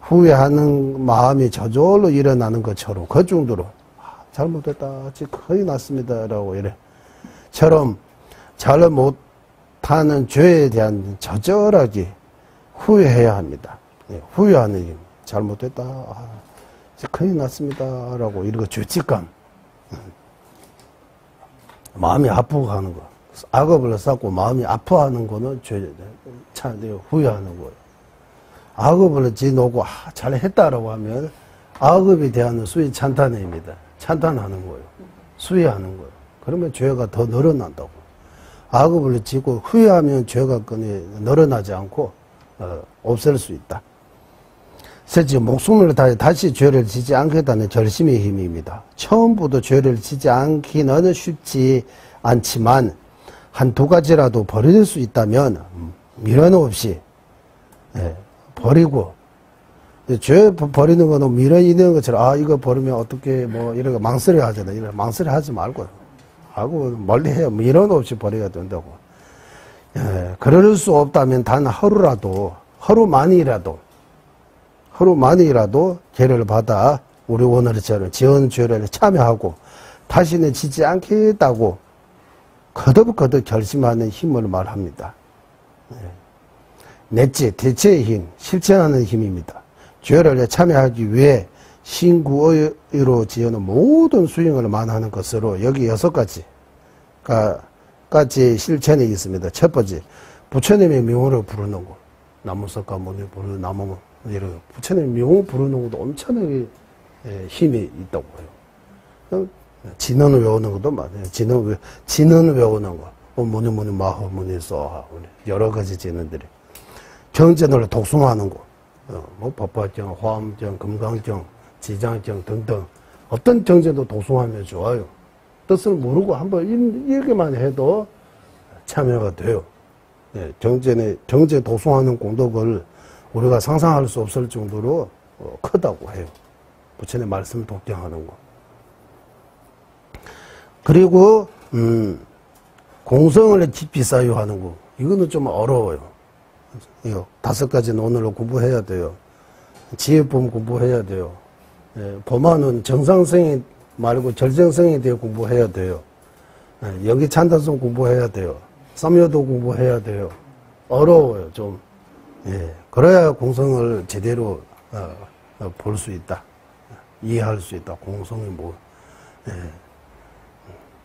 후회하는 마음이 저절로 일어나는 것처럼 그 정도로 잘못했다, 거의 났습니다 라고 처럼 잘못하는 죄에 대한 저절하게 후회해야 합니다. 후회하는 힘, 잘못했다, 거의 났습니다 라고 이런 죄책감, 마음이 아프고 하는 거, 악업을 쌓고 마음이 아파하는 거는 후회하는 거예요. 악업을 지놓고 잘했다라고 하면 악업에 대한 수위 찬탄입니다. 찬탄하는 거예요. 수위하는 거예요. 그러면 죄가 더 늘어난다고. 악업을 지고 후회하면 죄가 늘어나지 않고 없앨 수 있다. 셋째, 목숨을 다해 다시 죄를 지지 않겠다는 결심의 힘입니다. 처음부터 죄를 지지 않기는 쉽지 않지만 한 2가지라도 버릴 수 있다면 미련 없이 버리고, 죄 버리는 거는 미련 있는 것처럼 이거 버리면 어떻게 이렇게 망설여 하잖아요. 이런 망설여 하지 말고요. 하고 멀리 해요. 미련 없이 버려야 된다고. 그럴 수 없다면 단 하루만이라도 죄를 받아 우리 오늘처럼 지은 죄를 참여하고 다시는 지지 않겠다고 거듭거듭 결심하는 힘을 말합니다. 넷째, 대체의 힘, 실천하는 힘입니다. 죄를 참여하기 위해 신구의로 지어놓은 모든 수행을 만하는 것으로 여기 6가지까지 실천이 있습니다. 첫 번째, 부처님의 명호를 부르는 것. 나무석가 문을 부르는 나무, 이런 부처님의 명호 부르는 것도 엄청나게 힘이 있다고 해요. 진언을 외우는 것도 맞아요. 진언을 외우는 거. 무니 마허 무니 쏘하 여러 가지 진언들이. 경전을 독송하는 거. 뭐 법화경, 화엄경, 금강경, 지장경 등등 어떤 정제도 도송하면 좋아요. 뜻을 모르고 한번 읽기만 해도 참여가 돼요. 예, 정제 도송하는 공덕을 우리가 상상할 수 없을 정도로 크다고 해요. 부처님 말씀 독경하는 거. 그리고 공성을 깊이 사유하는 거. 이거는 좀 어려워요. 이거 5가지는 오늘로 공부해야 돼요. 지혜품 공부해야 돼요. 예, 범하는 정상성이 말고 절정성에 대해 공부해야 돼요. 예, 여기찬다성 공부해야 돼요. 삼요도 공부해야 돼요. 어려워요, 좀. 예, 그래야 공성을 제대로 볼 수 있다. 이해할 수 있다. 공성이 뭐. 예.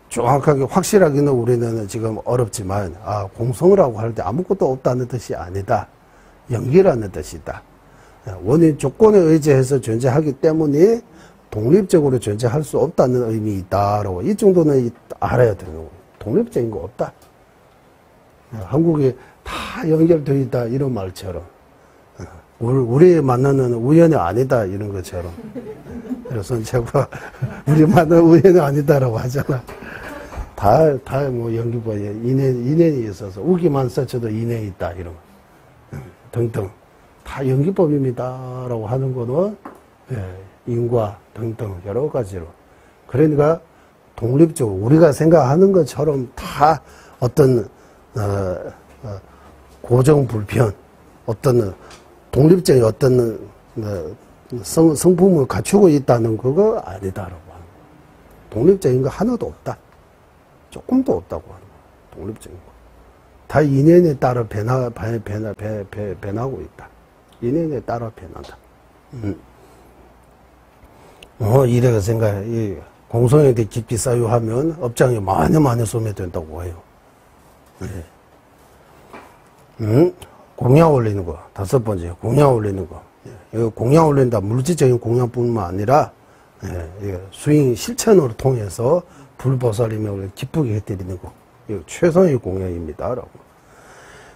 정확하게 확실하게는 우리는 지금 어렵지만 공성이라고 할 때 아무것도 없다는 뜻이 아니다. 연기라는 뜻이다. 원인 조건에 의지해서 존재하기 때문에 독립적으로 존재할 수 없다는 의미 있다라고 이 정도는 알아야 되는 거예요. 독립적인 거 없다. 한국에 다 연결되어 있다 이런 말처럼 우리 만나는 우연이 아니다 이런 것처럼 그래서 제가 우리 만나는 우연이 아니다라고 하잖아. 다 뭐 연기법에 인연이 있어서 우기만 써쳐도 인연이 있다 이런 등등 다 연기법입니다라고 하는 거는 인과 등등 여러 가지로 그러니까 독립적으로 우리가 생각하는 것처럼 다 어떤 고정불편 어떤 독립적인 어떤 성품을 갖추고 있다는 그거 아니다라고 하는 거예요. 독립적인 거 하나도 없다. 조금도 없다고 하는 거예요. 독립적인 거. 다 인연에 따라 변하고 있다. 인연에 따라 변한다. 이래가 생각해. 공성에 대해 깊이 사유하면 업장이 많이 소멸된다고 해요. 네. 공양 올리는 거. 5번째, 공양 올리는 거. 이거 공양 올린다. 물질적인 공양뿐만 아니라, 수행 실천으로 통해서 불보살이며 기쁘게 해드리는 거. 이거 최선의 공양입니다. 라고.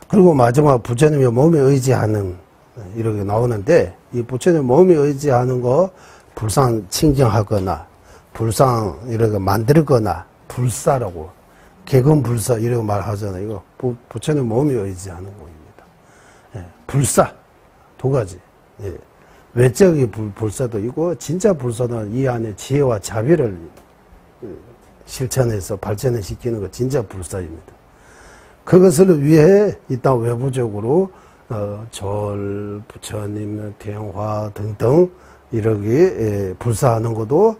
그리고 마지막 부처님의 몸에 의지하는, 이렇게 나오는데, 이 부처님의 몸에 의지하는 거, 불상 칭정하거나, 불상 이렇게 만들거나, 불사라고. 개근불사 이라고 말하잖아요. 이거 부처님 몸에 의지하는 거입니다. 불사 2가지. 외적의 불사도 있고 진짜 불사는 이 안에 지혜와 자비를 실천해서 발전을 시키는 거 진짜 불사입니다. 그것을 위해 일단 외부적으로 절, 부처님, 대화 등등 이렇게 불사하는 것도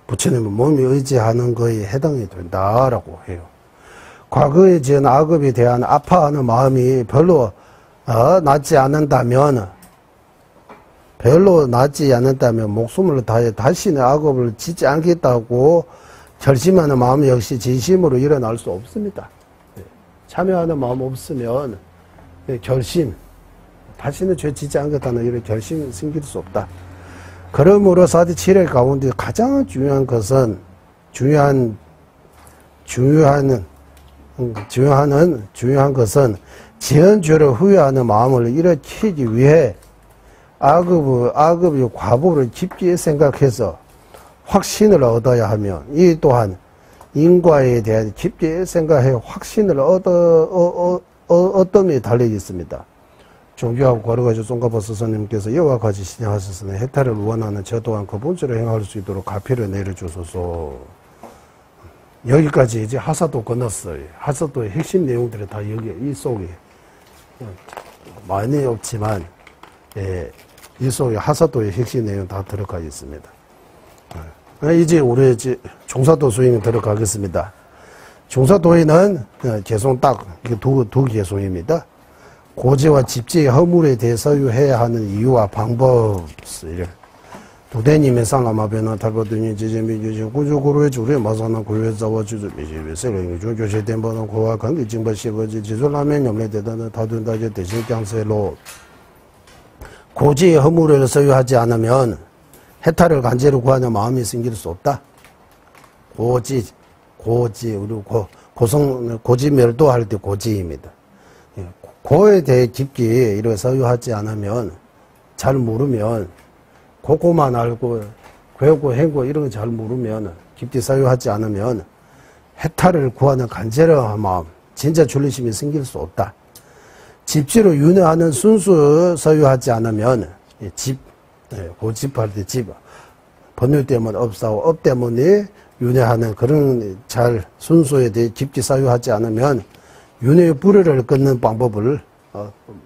부처님은 몸이 의지하는 거에 해당이 된다라고 해요. 과거에 지은 악업에 대한 아파하는 마음이 별로 낫지 않는다면 목숨을 다해 다시는 악업을 짓지 않겠다고 결심하는 마음 역시 진심으로 일어날 수 없습니다. 참여하는 마음 없으면 결심, 다시는 죄 짓지 않겠다는 이런 결심이 생길 수 없다. 그러므로 사디 7회 가운데 가장 중요한 것은 중요한 것은 지은 죄를 후회하는 마음을 일으키기 위해 악업의 과보를 깊게 생각해서 확신을 얻어야 하며 이 또한 인과에 대한 깊게 생각해 확신을 얻음에 달려 있습니다. 종교하고 거룩하신 송가보 스승님께서 이와 같이 신앙하셨으니 해탈을 원하는 저 또한 그 본처로 행할 수 있도록 가피를 내려주소서. 여기까지 이제 하사도 끝났어요. 하사도의 핵심 내용들이 다 여기 이 속에 많이 없지만 이 속에 하사도의 핵심 내용 다 들어가 있습니다. 이제 우리 종사도 수행 들어가겠습니다. 종사도에는 개송 딱 두 개송입니다. 고지와 집지의 허물에 대해 서유해야 하는 이유와 방법. 도대님의 상암아변화 탈바드니 지제미 유지 구조고로의 주례 마사나 고유자와 주주미지 세력이 조교시된 번은 고와 관계 증바 시거지 지솔라면 염려대단은 다둔다제 대신 강세로 고지의 허물을 서유하지 않으면 해탈을 간제로 구하는 마음이 생길 수 없다. 고지 우리 고지 멸도할 때 고지입니다. 고에 대해 깊게 이렇게 서유하지 않으면 잘 모르면 그거만 알고 괴고 행고 이런 거 잘 모르면 깊이 사유하지 않으면 해탈을 구하는 간절한 마음 진짜 졸리심이 생길 수 없다. 집지로 윤회하는 순수 사유하지 않으면 고집할 때 집 번뇌 때문에 업사고 업 때문에 윤회하는 그런 잘 순수에 대해 깊게 사유하지 않으면 윤회의 불의를 끊는 방법을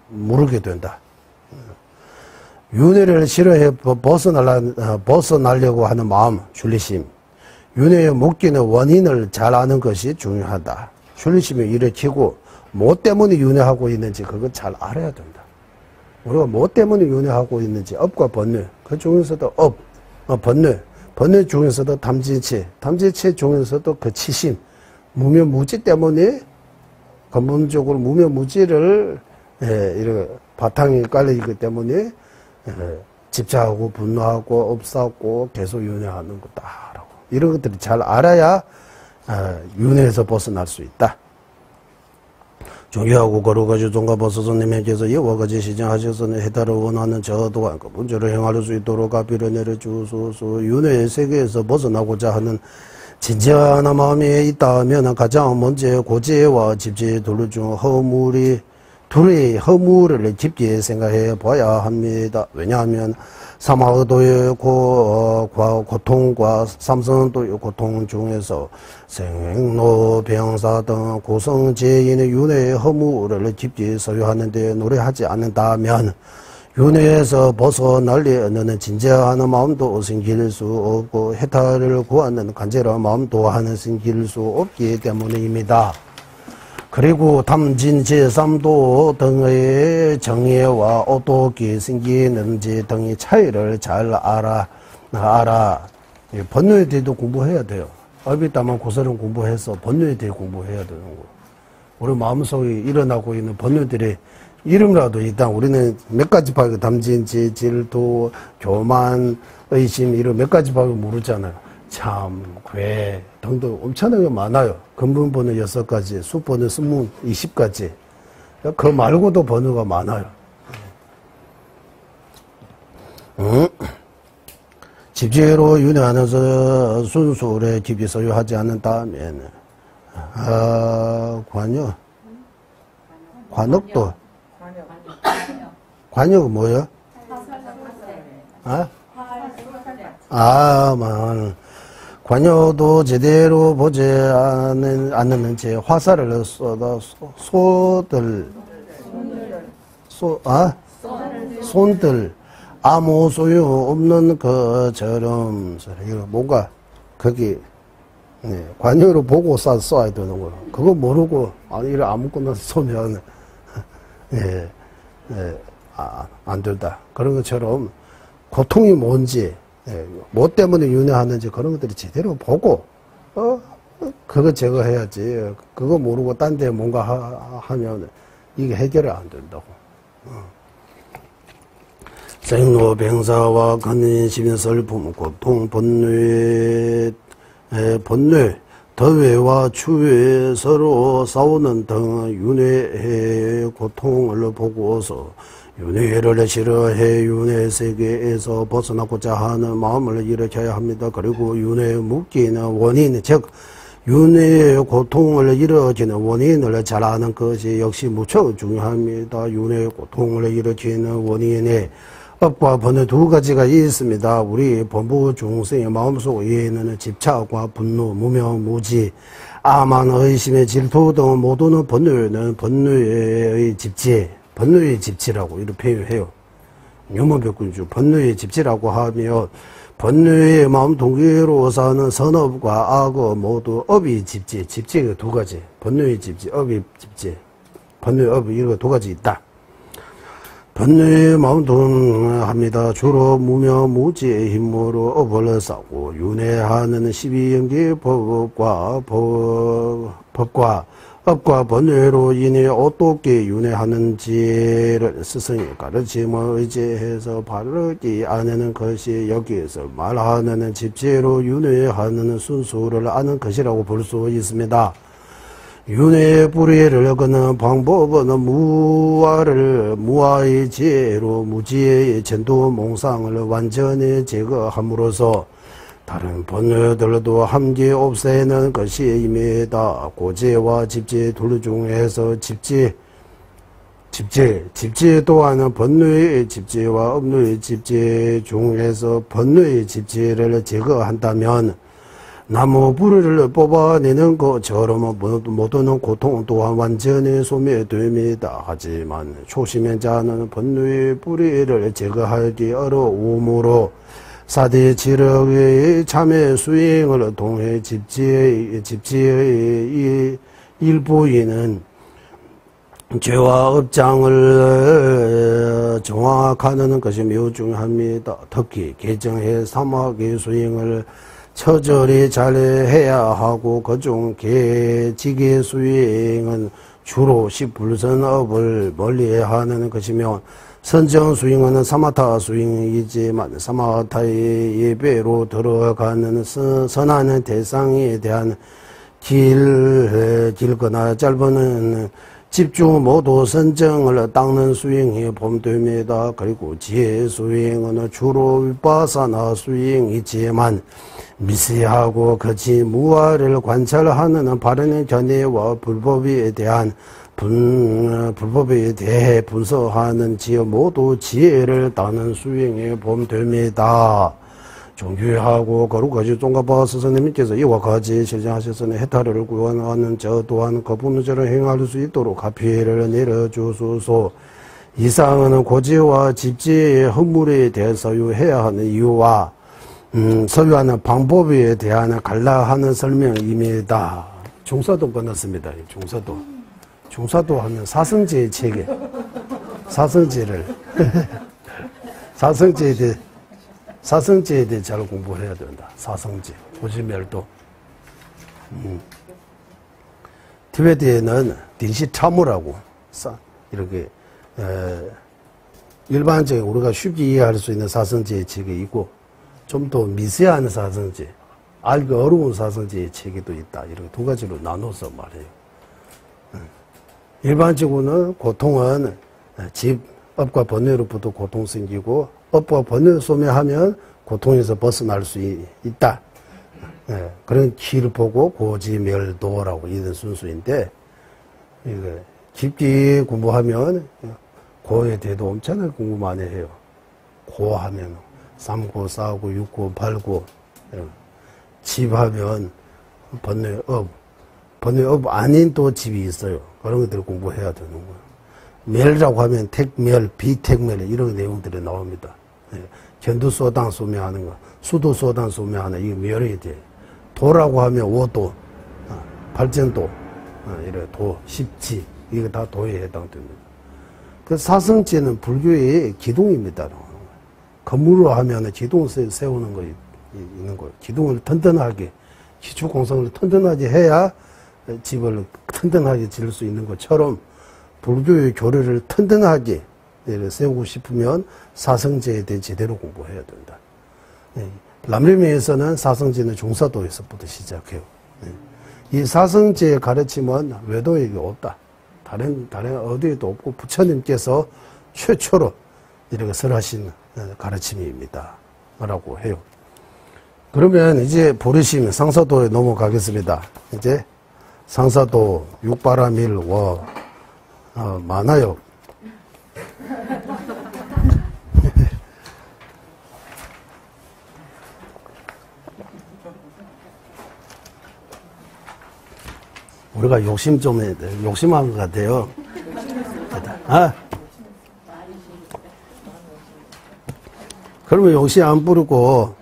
모르게 된다. 윤회를 싫어해 벗어나려고 하는 마음, 졸리심. 윤회의 묶이는 원인을 잘 아는 것이 중요하다. 졸리심을 일으키고 뭐 때문에 윤회하고 있는지 그걸 잘 알아야 된다. 우리가 뭐 때문에 윤회하고 있는지 업과 번뇌, 그 중에서도 번뇌 중에서도 담지체 중에서도 그 치심, 무명무지 때문에 근본적으로 무명무지를 이렇게 바탕이 깔려있기 때문에 집착하고 분노하고 업사하고 계속 윤회하는 거다라고 이런 것들이 잘 알아야 윤회에서 벗어날 수 있다. 종교하고 거룩하지 종가 버스선님께서 이와 같이 시정하셔서는 해탈을 원하는 저 또한 그 문제를 행할 수 있도록 앞이를 내려주소서. 윤회의 세계에서 벗어나고자 하는 진지한 마음이 있다면 가장 먼저 고지와 집지 둘 중 둘의 허물을 깊게 생각해 봐야 합니다. 왜냐하면 사마의도의 고통과 삼성도의 고통 중에서 생로, 병사 등 고성재인의 윤회의 허물을 깊게 소유하는데 노력하지 않는다면 윤회에서 벗어나려는 진지한 마음도 생길 수 없고 해탈을 구하는 간절한 마음도 생길 수 없기 때문입니다. 그리고 담진 제3도 등의 정의와 어떻게 생기는지 등의 차이를 잘 알아. 번뇌에 대해도 공부해야 돼요. 얼핏다만 고설은 공부해서 번뇌에 대해 공부해야 되는 거. 우리 마음속에 일어나고 있는 번뇌들의 이름이라도 일단 우리는 몇 가지 파괴, 담진지, 질도, 교만, 의심 이런 몇 가지 파괴 모르잖아요. 참, 괴 등등 엄청나게 많아요. 근본번호 6가지, 수번호 20가지. 그 말고도 번호가 많아요. 집지로 윤회하면서 순수를 깊이 소유하지 않는다면 관역도 관역은 뭐예요? 관여도 제대로 보지 않는 채 화살을 쏘다 손들 아무 소용없는 것처럼 뭔가 거기 관여로 보고 쏴야 되는 거예요. 그거 모르고 이래 아무거나 쏘면 안 된다. 그런 것처럼 고통이 뭔지 뭐 때문에 윤회하는지 그런 것들이 제대로 보고 그거 제거해야지. 그거 모르고 딴 데 뭔가 하면 이게 해결이 안 된다고. 생로 병사와 근심의 슬픔 고통 번뇌 더위와 추위에 서로 싸우는 등 윤회의 고통을 보고서 윤회를 싫어해 윤회 세계에서 벗어나고자 하는 마음을 일으켜야 합니다. 그리고 윤회에 묶이는 원인, 즉 윤회의 고통을 일으키는 원인을 잘 아는 것이 역시 무척 중요합니다. 윤회의 고통을 일으키는 원인에 업과 번뇌 두 가지가 있습니다. 우리 범부 중생의 마음속에는 집착과 분노, 무명무지, 아만, 의심의 질투 등 모두는 번뇌의 집지, 번뇌의 집지라고 이렇게 표현해요. 유머백군주 번뇌의 집지라고 하며 번뇌의 마음 동기로 사는 선업과 악업 모두 업이 집지, 집지가 두 가지. 번뇌의 집지, 업이 집지, 번뇌의 업이 이런 두 가지 있다. 번뇌의 마음 동합니다. 주로 무명무지의 힘으로 업을 쌓고 윤회하는 12연계 법과 업과 번뇌로 인해 어떻게 윤회하는지를 스승이 가르침을 의지해서 바르게 아는 것이 여기에서 말하는 집제로 윤회하는 순수를 아는 것이라고 볼 수 있습니다. 윤회의 뿌리를 거는 방법은 무아의 지혜로 무지의 전도 몽상을 완전히 제거함으로써 다른 번뇌들도 함께 없애는 것이입니다. 고재와 집재 둘 중에서 집재 또한 번뇌의 집재와 업뇌의 집재 중에서 번뇌의 집재를 제거한다면 나무 뿌리를 뽑아내는 것처럼 모든 고통 또한 완전히 소멸됩니다. 하지만 초심의 자는 번뇌의 뿌리를 제거하기 어려우므로 사대 지력의 참회 수행을 통해 집지의 일부인은 죄와 업장을 정확하는 것이 매우 중요합니다. 특히 개정해 사막의 수행을 처절히 잘 해야 하고 그중 개직의 수행은 주로 십불선업을 멀리하는 것이며 선정 수행은 사마타 수행이지만 사마타의 예배로 들어가는 선한 대상에 대한 길거나 짧은 집중 모두 선정을 닦는 수행이 봄됩니다. 그리고 지혜 수행은 주로 윗바사나 수행이지만 미세하고 거치 무아를 관찰하는 바른의 견해와 불법에 대해 분석하는 지혜 모두 지혜를 따는 수행에 봄됩니다. 종교하고 거룩하지 종가바 스승님께서 이와 같이 실정하셨으니 해탈을 구원하는 저 또한 거부문제를 행할 수 있도록 가피를 내려주소서. 이상은 고지와 집지의 허물에 대해 서유해야 하는 이유와 서유하는 방법에 대한 간략한 설명입니다. 중사도 끝났습니다. 중사도 하면 사성제의 체계, 사성제에 대해 잘 공부해야 된다. 사성제, 고지멸도. 티베트에는 딘시타무라고 이렇게 일반적인 우리가 쉽게 이해할 수 있는 사성제의 체계가 있고 좀 더 미세한 사성제, 알기 어려운 사성제의 체계도 있다. 이렇게 두 가지로 나눠서 말해요. 일반적으로는 고통은 집, 업과 번뇌로부터 고통 생기고 업과 번뇌를 소멸하면 고통에서 벗어날 수 있다. 그런 길을 보고 고지멸도라고 이런 순수인데 깊게 공부하면 고에 대해도 엄청나게 공부 많이 해요. 고하면 3고, 4고, 6고, 8고 집하면 번뇌업 아닌 또 집이 있어요. 그런 것들을 공부해야 되는 거예요. 멸이라고 하면 택멸, 비택멸 이런 내용들이 나옵니다. 견두소당 소멸하는 거, 수도소당 소멸하는 이게 멸이 돼. 도라고 하면 오도, 발전도, 이런 도, 십지 이거 다 도에 해당됩니다. 그 사성제는 불교의 기둥입니다. 건물로 하면 기둥을 세우는 거 있는 거예요. 기둥을 튼튼하게 기초 공성을 튼튼하게 해야 집을 튼튼하게 지을 수 있는 것처럼 불교의 교리를 튼튼하게 세우고 싶으면 사성제에 대해 제대로 공부해야 된다. 람림에서는 사성제는 중사도에서부터 시작해요. 이 사성제의 가르침은 외도에 없다. 다른 어디에도 없고 부처님께서 최초로 이렇게 설하신 가르침입니다. 라고 해요. 그러면 이제 보리심 상사도에 넘어가겠습니다. 이제 상사도 육바라밀 많아요. 우리가 욕심한 것 같아요. 그러면 욕심 안 부르고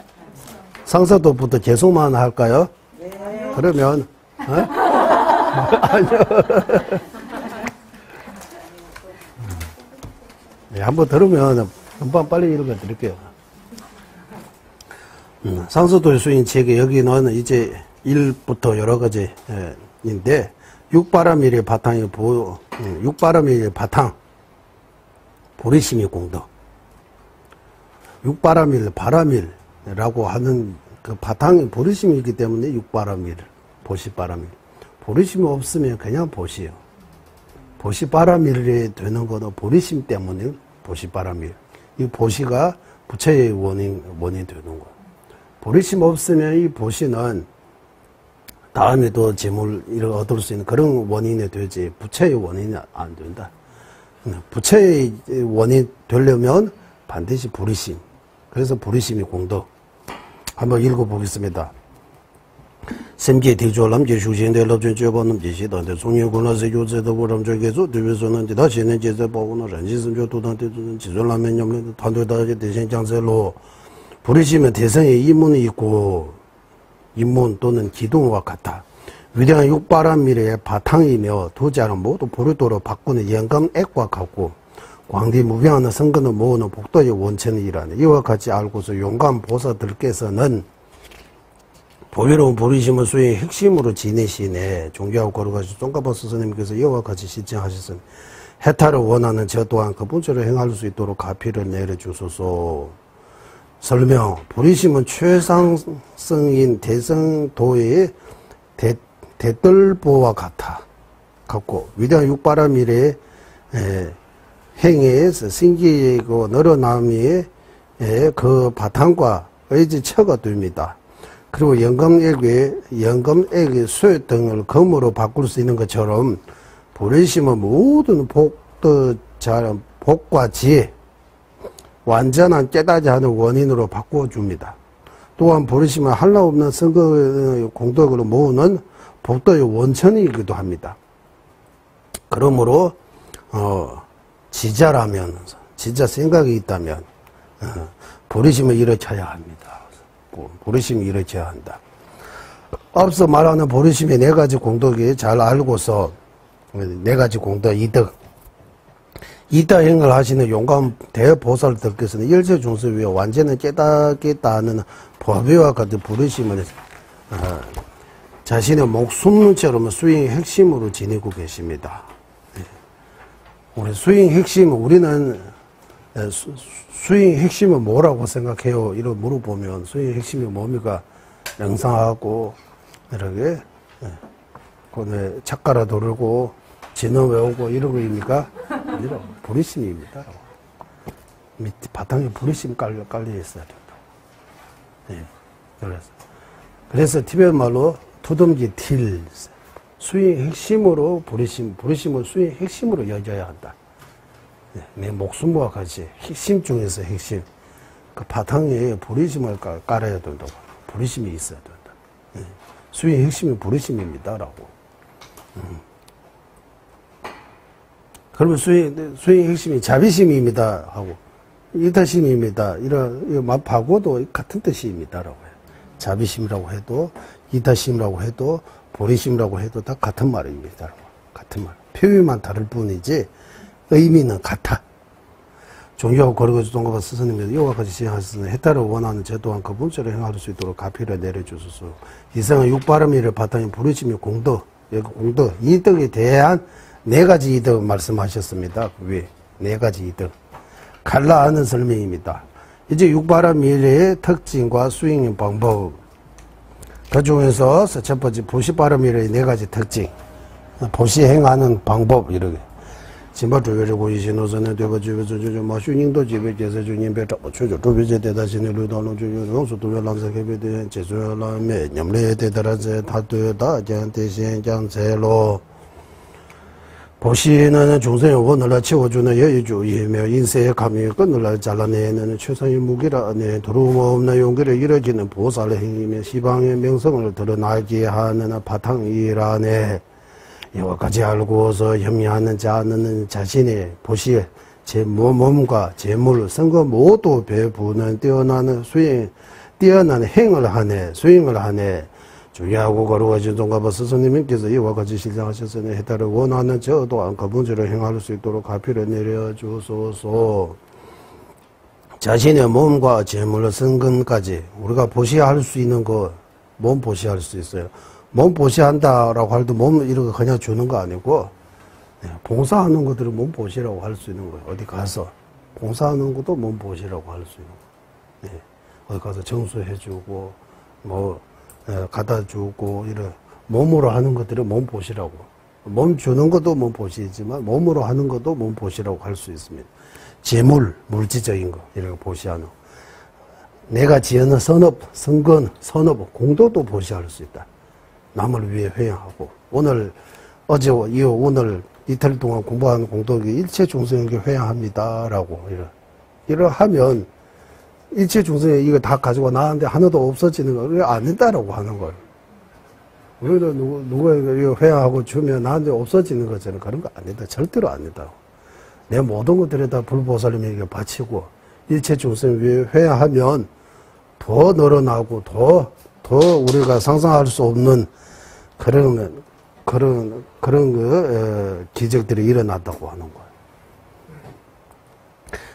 상사도부터 계속만 할까요? 네. 그러면 아니요. 네, 한번 들으면 금방 빨리 읽어 드릴게요. 상사도의 수인 체계 여기는 이제 1부터 여러 가지인데 육바라밀의 바탕이 육바라밀의 바탕 보리심의 공덕. 육바라밀, 바라밀이라고 하는 그 바탕이 보리심이기 때문에 육바라밀, 보시바라밀. 보리심이 없으면 그냥 보시요. 보시바람일이 되는 거는 보리심 때문에 보시바람일. 이 보시가 부채의 원인이 되는 거예요. 보리심 없으면 이 보시는 다음에도 재물을 얻을 수 있는 그런 원인이 되지 부채의 원인이 안 된다. 부채의 원인이 되려면 반드시 보리심. 그래서 보리심이 공덕. 한번 읽어보겠습니다. semje tijo lamje shujinde labje jebonum jishi dante sonye guna se yoze de boram jogezo debesonan de da shene jeze bo고는 ranji 선조 도단테 지존라면 냠레 단도다je 대신 장세로 부르시면 대성에 이문이 있고 인문 또는 기둥과 같아. 위대한 육바람 미래의 바탕이며 도자는 모두 보르도로 바꾸는 영감액과 같고 광대 무병하는 선거는 모으는 복도의 원천이라네. 이와 같이 알고서 용감 보사들께서는 보배로운 보리심을 수의 핵심으로 지내시네. 종교하고 걸어가시고 송가버스 스님께서 이와 같이 시청하셨습니다. 해탈을 원하는 저 또한 그 본처를 행할 수 있도록 가피를 내려주소서. 설명. 보리심은 최상승인 대성도의 대떨보와 같고 위대한 육바람 이래의 행해에서 신기이고 늘어남이 그 바탕과 의지처가 됩니다. 그리고 연금액의 쇠 등을 금으로 바꿀 수 있는 것처럼 보리심은 모든 복과 지혜, 완전한 깨닫지 않은 원인으로 바꿔줍니다. 또한 보리심은 한라없는 선거 공덕으로 모으는 복도의 원천이기도 합니다. 그러므로 지자라면, 진짜 생각이 있다면 보리심을 일으켜야 합니다. 보리심이 일으켜야 한다. 앞서 말하는 보리심의 네 가지 공덕이 잘 알고서 네 가지 공덕 이덕 행을 하시는 용감 대보살들께서는 열세중세 위에 완전히 깨닫겠다는 법회와 같은 부르심을 자신의 목숨처럼 수행의 핵심으로 지니고 계십니다. 우리 수행의 핵심, 우리는 수행의 핵심은 뭐라고 생각해요? 이렇게 물어보면 수행의 핵심이 뭡니까? 명상하고 이렇게 착가라 도르고 진어 외우고 이런 거입니까? 아니라 보리심입니다. 밑 바탕에 보리심 깔려 있어야 된다. 그래서 티베트 말로 투덤지 틸 수행의 핵심으로 보리심을 수행의 핵심으로 여겨야 한다. 내 목숨과 같이 핵심 중에서 핵심. 그 바탕에 보리심을 깔아야 된다고. 보리심이 있어야 된다. 수행의 핵심이 보리심입니다라고. 그러면 수행의 핵심이 자비심입니다 하고 이타심입니다. 이런 바고도 같은 뜻입니다라고 해요. 자비심이라고 해도 이타심이라고 해도 보리심이라고 해도 다 같은 말입니다. 같은 말. 표현만 다를 뿐이지 의미는 같아. 종교하고 거리고서 동갑한 스승님께서 이와 같이 시행하셨으니 해탈을 원하는 저 또한 그 본처를 행할 수 있도록 가피를 내려주소서. 이상은 육바람이를 바탕에 부르시며 공덕, 이덕에 대한 네 가지 이덕 말씀하셨습니다. 왜? 네 가지 이덕. 갈라하는 설명입니다. 이제 육바람일의 특징과 수행의 방법. 그 중에서 첫 번째 보시바람일의 네 가지 특징. 보시행하는 방법, 이렇게. 진바 조회를 이신호선에 되고 주변에서 마슈닝도 집에 제세 중인배 초조 도비제 대다신의 루도는 주요용수 도별랑사개에 대한 제조라며 냠레에 대달아서 다되다 대신 장세로 보시는 중생의 원을 채워주는 여유주의며 인세의 감히 끈을 잘라내는 최선의 무기라 네 두려움 없는 용기를 이뤄지는 보살의 행위며 시방의 명성을 드러나게 하는 바탕이라네. 이와 같이 알고서 협리하는 자는 자신의 보시에 제 몸과 재물, 선거 모두 배부는 뛰어난 행을 하네, 수행을 하네. 중요하고 거룩하신 종가바 스승님께서 이와 같이 실장하셨으니 해탈을 원하는 저 또한 그 본처를 행할 수 있도록 가피를 내려주소서. 자신의 몸과 재물, 선근까지 우리가 보시할 수 있는 거, 몸 보시할 수 있어요. 몸 보시한다라고 해도 몸 이렇게 그냥 주는 거 아니고, 봉사하는 것들은 몸 보시라고 할 수 있는 거예요. 어디 가서. 봉사하는 것도 몸 보시라고 할 수 있는 거예요. 어디 가서 정수해주고, 갖다 주고, 이런, 몸으로 하는 것들은 몸 보시라고. 몸 주는 것도 몸 보시지만 몸으로 하는 것도 몸 보시라고 할 수 있습니다. 재물, 물질적인 거 이렇게 보시하는. 내가 지어놓은 선업, 선건, 선업, 공도도 보시할 수 있다. 남을 위해 회양하고 어제 이후 오늘 이틀 동안 공부한 공덕이 일체 중생에게 회양합니다라고 이러 하면 일체 중생에 이거 다 가지고 나왔는데 하나도 없어지는 거 왜 안 된다라고 하는 거예요. 우리는 누구에게 회양하고 주면 나한테 없어지는 것처럼 그런 거 안 된다. 절대로 안 된다고. 내 모든 것들을 다 불보살님에게 바치고 일체 중생 위해 회양하면 더 늘어나고 더 우리가 상상할 수 없는 그런 기적들이 일어났다고 하는 거예요.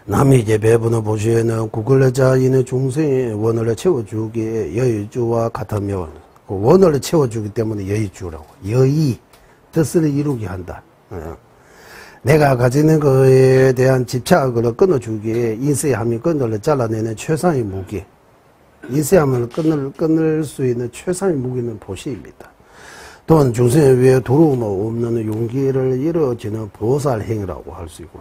남이 이제 배분을 보시에는 구걸자인의 중생의 원을 채워주기에 여의주와 같으며 그 원을 채워주기 때문에 여의주라고. 여의, 뜻을 이루게 한다. 내가 가지는 것에 대한 집착을 끊어주기에 인쇄함이 끈을 잘라내는 최상의 무기. 인쇄함을 끊을 수 있는 최상의 무기는 보시입니다. 또한 중생에 위해 두려움 없는 용기를 이루어지는 보살행위라고 할 수 있고,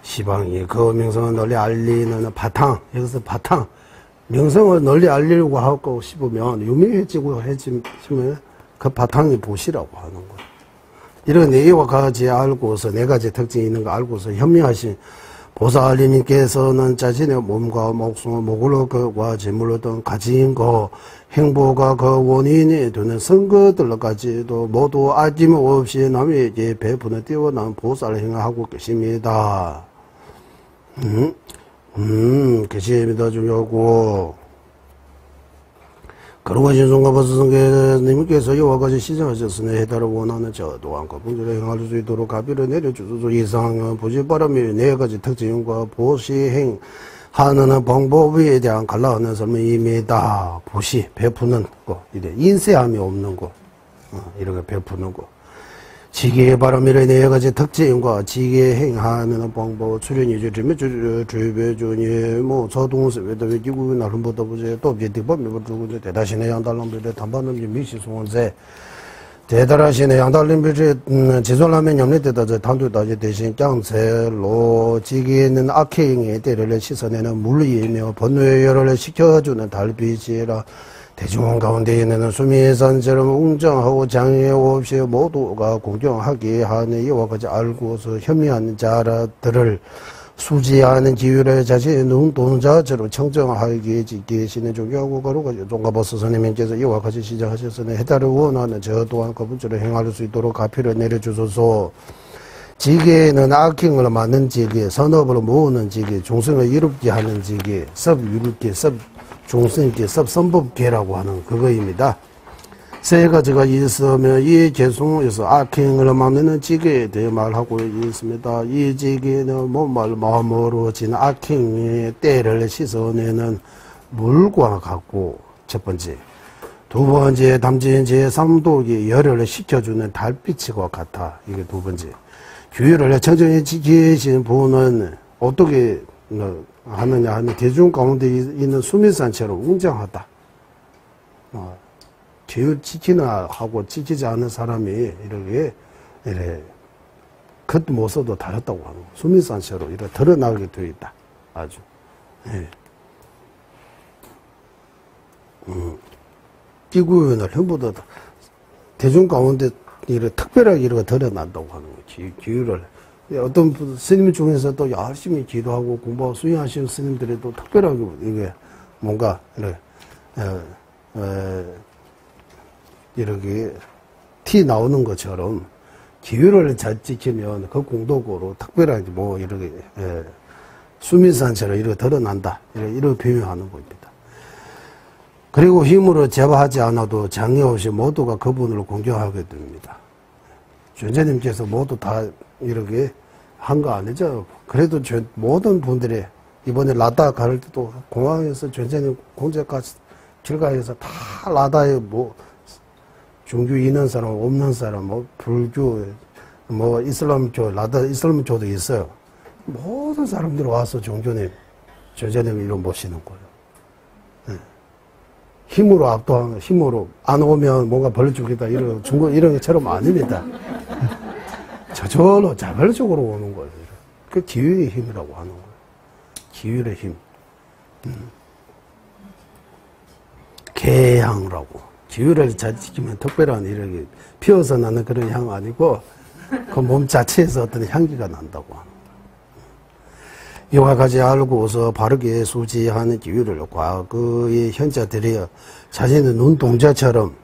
시방이 그 명성을 널리 알리는 바탕, 여기서 바탕, 명성을 널리 알리려고 하고 싶으면 유명해지고 해지면 그 바탕이 보시라고 하는 거예요. 이런 이와 같이 알고서 네 가지 특징이 있는 거 알고서 현명하신 보살님께서는 자신의 몸과 목숨, 목으로와 재물로 등 가진 거, 행보가 그 원인이 되는 선거들까지도 모두 아낌없이 남에게 베푸는 뛰어난 보살을 행하고 계십니다. 계십니다. 중요하고. 그러고 신송과 버스성계님께서 이와 같이 시정하셨으니 해달을 원하는 저 또한 그 분들을 행할 수 있도록 가비를 내려주소서. 이상은 보시바람이 네 가지 특징과 보시행 하는 방법에 대한 갈라하는 설명입니다. 보시, 베푸는 거, 이래 인쇄함이 없는 거, 이렇게 베푸는 거. 지게의 바람이래 네 가지 특징과 지게 행하는 방법, 출연이 주변주니 뭐 서동스 외도 외기구 나름보다 보제 또 비디법 미버주고 대다시네 양달람비래 담반음지 미시송원세 대다라시네 양달림비래 지솔라면 염려되다 단두다지 대신 짱세로 지게는 악행의 때를 씻어내는 물리이며 번뇌의 열을 식혀주는 달빛이라 대중원 가운데 있는 수미산처럼 웅장하고 장애 없이 모두가 공경하게 하는 이와 같이 알고서 현미한 자라들을 수지하는 기율의 자신의 능동자처럼 청정하게 계시는 종교하고 거룩하 종가버스 선생님께서 이와 같이 시작하셨으니 해달을 원하는 저 또한 그분처럼 행할 수 있도록 가피를 내려주소서. 지게는 악행을 맞는 지게, 선업을 모으는 지게, 종성을 이롭게 하는 지게, 섭유롭게, 종생계, 섭선법계라고 하는 그거입니다. 세 가지가 있으면 이 개송에서 악행을 막는 지계에 대해 말하고 있습니다. 이 지계는 몸말 마음으로 진 악행의 때를 씻어내는 물과 같고 첫 번째. 두 번째 담진 제3독이 열을 식혀주는 달빛과 같아. 이게 두 번째. 규율을 청정히 지키신 분은 어떻게 하느냐 하는 대중 가운데 있는 수미산처럼 웅장하다. 규율 지키나 하고 지키지 않는 사람이 이렇게 겉모습도 다르다고 하는 거. 수미산처럼 이렇게 드러나게 되어 있다. 아주. 예. 기구연을 전부 다 대중 가운데 이렇게 특별하게 이렇게 드러난다고 하는 거. 규율을. 어떤 스님 중에서도 열심히 기도하고 공부하고 수행하시는 스님들이 또 특별하게 이게 뭔가 이렇게 티 나오는 것처럼 기율을 잘 지키면 그 공덕으로 특별하게 뭐 이렇게 수민산처럼 이렇게 드러난다 이렇게 표현하는 겁니다. 그리고 힘으로 제어하지 않아도 장애 없이 모두가 그분을 공경하게 됩니다. 존재님께서 모두 다 이렇게 한 거 아니죠. 그래도 모든 분들이 이번에 라다 갈 때도 공항에서 존재님 공제까지 길가에서 다 라다에 뭐 종교 있는 사람 없는 사람 뭐 불교 뭐 이슬람교 라다 이슬람교도 있어요. 모든 사람들이 와서 존재님 이름 모시는 거예요. 네. 힘으로 압도하는, 힘으로 안 오면 뭔가 벌려주겠다, 이런, 이런 것처럼 아닙니다. 저절로 자발적으로 오는 거예요. 그 기회의 힘이라고 하는 거예요. 기회의 힘. 개향이라고. 기회를 잘 지키면 특별한 이렇게 피어서 나는 그런 향 아니고, 그 몸 자체에서 어떤 향기가 난다고 하는 거예요. 이와 같이 알고서 바르게 수지하는 기회를 과거의 현자들이 자신의 눈동자처럼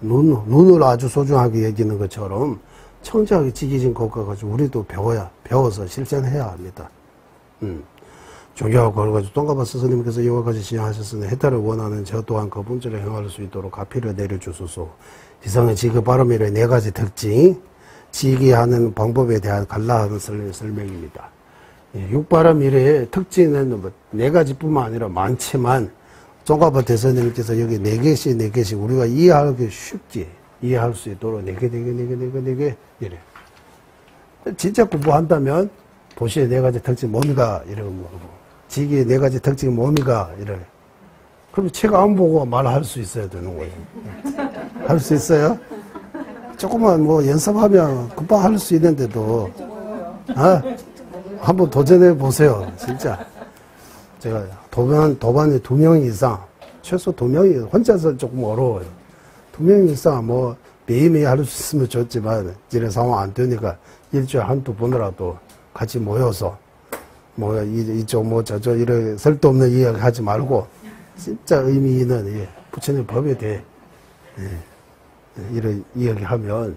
눈을 아주 소중하게 여기는 것처럼 청자하게 지키진 것과 가지고 우리도 배워서 실천해야 합니다. 종교하고 걸어가지고 동가바 스님께서 이와 같이 지향하셨으니 해탈을 원하는 저 또한 그 본질을 행할 수 있도록 가피를 내려주소서. 이상은 지그 바람이래 네 가지 특징, 지기하는 방법에 대한 간략한 설명입니다. 육바람 이래의 특징은 네 가지뿐만 아니라 많지만 종가바 대선님께서 여기 네 개씩 우리가 이해하기 쉽게 이해할 수 있도록 네 개 이래. 진짜 공부한다면 보시의 네 가지 특징 뭡니까? 이러고 물어보고 지기의 네 가지 특징이 뭡니까? 이래. 그럼 책 안 보고 말할 수 있어야 되는 거예요. 할 수 있어요? 조금만 뭐 연습하면 금방 할 수 있는데도 한번 도전해 보세요. 진짜. 제가 도반에 2명 이상, 최소 2명이 혼자서 조금 어려워요. 2명 이상 뭐 매일매일 할 수 있으면 좋지만 이런 상황 안 되니까 일주일에 한두 번이라도 같이 모여서 뭐 이쪽 뭐 저쪽 이런 쓸데없는 이야기 하지 말고 진짜 의미 있는 부처님 법에 대해 이런 이야기하면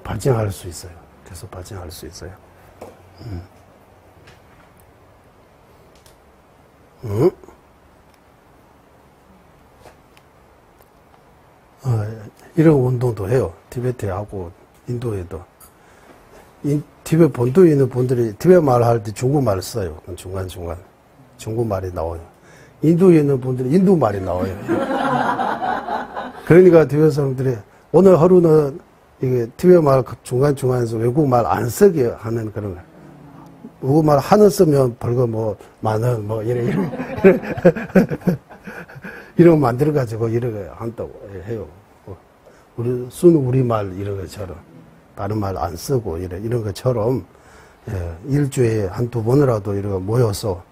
발전할 수 있어요. 계속 발전할 수 있어요. 이런 운동도 해요. 티베트에 하고 인도에도. 티베트 본토에 있는 분들이 티베트 말을 할 때 중국말을 써요. 중간중간. 중국말이 나와요. 인도에 있는 분들이 인도말이 나와요. 그러니까 티베트 사람들이 오늘 하루는 이게 티베트 말 중간중간에서 외국말 안 쓰게 하는 그런 거예요. 외국말 하나 쓰면 벌금 뭐 만원 뭐 이런 거 만들어가지고 이런 거 한다고 해요. 우리 순 우리말 이런 것처럼 다른 말 안 쓰고 이런 것처럼 일주일에 한두 번이라도 이런 거 모여서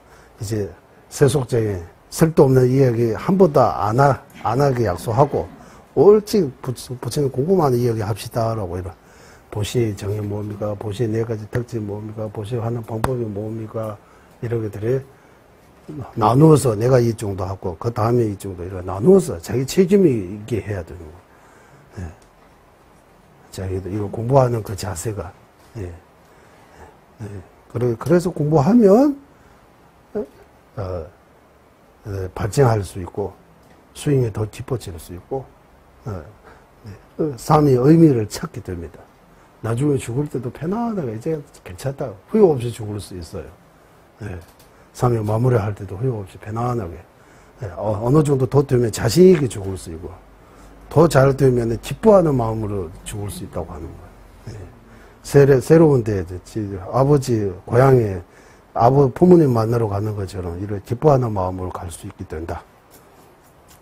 이제 세속적인 쓸데없는 이야기 한 번도 안 하게 약속하고 옳지 부처님 궁금한 이야기 합시다라고 이런. 보시 정의 뭡니까? 보시 네 가지 특징 뭡니까? 보시 하는 방법이 뭡니까? 이런 것들이 나누어서 내가 이 정도 하고 그 다음에 이 정도 이렇게 나누어서 자기 책임이 있게 해야 되는 거예요. 자기도 이거 공부하는 그 자세가 그래서 공부하면 발전할 수 있고 수행이 더 깊어질 수 있고 삶의 의미를 찾게 됩니다. 나중에 죽을 때도 편안하게 이제 괜찮다. 후회 없이 죽을 수 있어요. 삶의 마무리할 때도 후회 없이 편안하게. 어느 정도 더 되면 자신 있게 죽을 수 있고 더 잘 되면 기뻐하는 마음으로 죽을 수 있다고 하는 거예요. 새로운 데 아버지 고향에 부모님 만나러 가는 것처럼 이런 기뻐하는 마음으로 갈 수 있게 된다.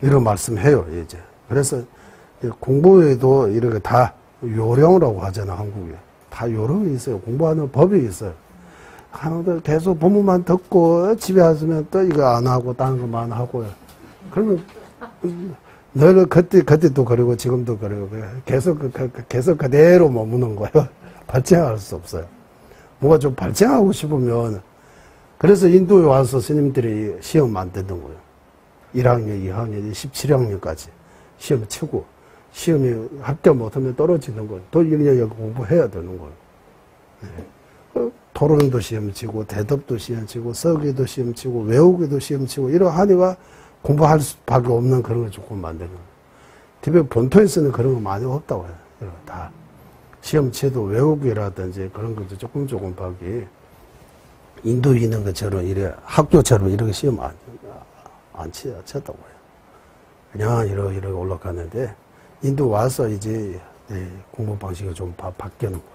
이런 말씀해요. 이제. 그래서 공부에도 이렇게 다 요령이라고 하잖아, 한국에. 다 요령이 있어요. 공부하는 법이 있어요. 하나들 계속 본문만 듣고 집에 왔으면 또 이거 안 하고 다른 것만 하고요. 그러면 늘 그때도 그러고 지금도 그러고 계속 그대로 머무는 거예요. 발전할 수 없어요. 뭔가 좀 발전하고 싶으면 그래서 인도에 와서 스님들이 시험 만드는 거예요. 1학년, 2학년, 17학년까지 시험 치고 시험에 합격 못하면 떨어지는 거예요. 또 1년 공부해야 되는 거예요. 토론도 시험 치고 대답도 시험 치고 서기도 시험 치고 외우기도 시험 치고 이러하니까 공부할 수밖에 없는 그런 걸 조금 만드는 거예요. 티베트 본토에서는 그런 거 많이 없다고 해요. 다 시험 치도 외우기라든지 그런 것도 조금 밖에 인도에 있는 것처럼 이래 학교처럼 이렇게 시험 안 쳤다고 해요. 그냥 이렇게 올라가는데 인도 와서 이제 공부 방식이 좀 바뀌는 거예요.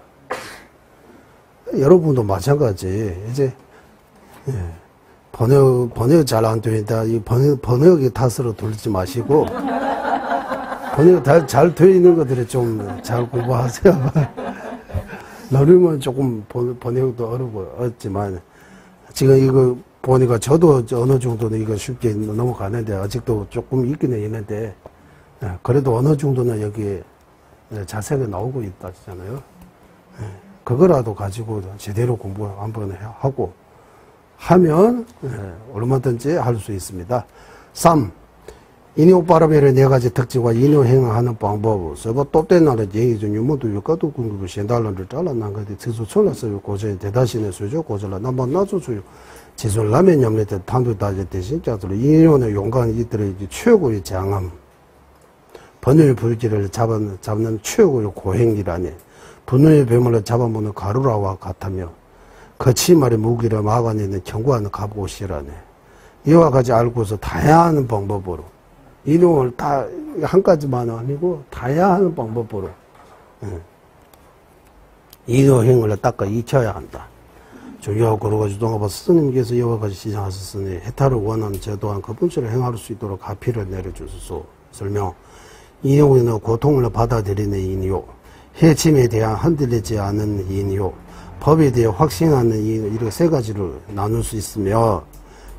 여러분도 마찬가지. 이제 번역 잘 안 되니까 이 번역의 탓으로 돌리지 마시고 번역 잘 되어 있는 것들이 좀 잘 공부하세요. 너르면 조금 번역도 어렵지만 지금 이거 보니까 저도 어느 정도는 이거 쉽게 넘어가는데 아직도 조금 있기는 있는데 그래도 어느 정도는 여기 자세가 나오고 있다잖아요. 그거라도 가지고 제대로 공부 한번 하고 하면 얼마든지 할 수 있습니다. 3. 인효 발음의 네 가지 특징과 인효 행하는 방법. 서버 또때 나라 얘기 중 유모도 유가도 공급을 신달런을 잘라난 것이 특수 철났어요. 고전 대다시는 수죠. 고전라 남반 나주 수요. 지존 라면 염려때 탄도 다제 대신 자들 인효는 용감 이들의 최고의 장함. 번뇌의 불길을 잡는 최고의 고행이라니. 분노의 배물을 잡아먹는 가루라와 같으며 거치말의 무기를 막아내는 견고한 갑옷이라네. 이와 같이 알고서 다양한 방법으로 인용을 다 한 가지만 아니고 다양한 방법으로 인용행을 닦아 익혀야 한다. 중요하고 그러가지고 동아바 스님께서 이와 같이 시장하셨으니 해탈을 원하는 제 또한 그 분치를 행할 수 있도록 가피를 내려주소서. 설명. 인용은 고통을 받아들이는 인용, 해침에 대한 흔들리지 않은 인용, 법에 대해 확신하는 인용, 이렇게 세 가지를 나눌 수 있으며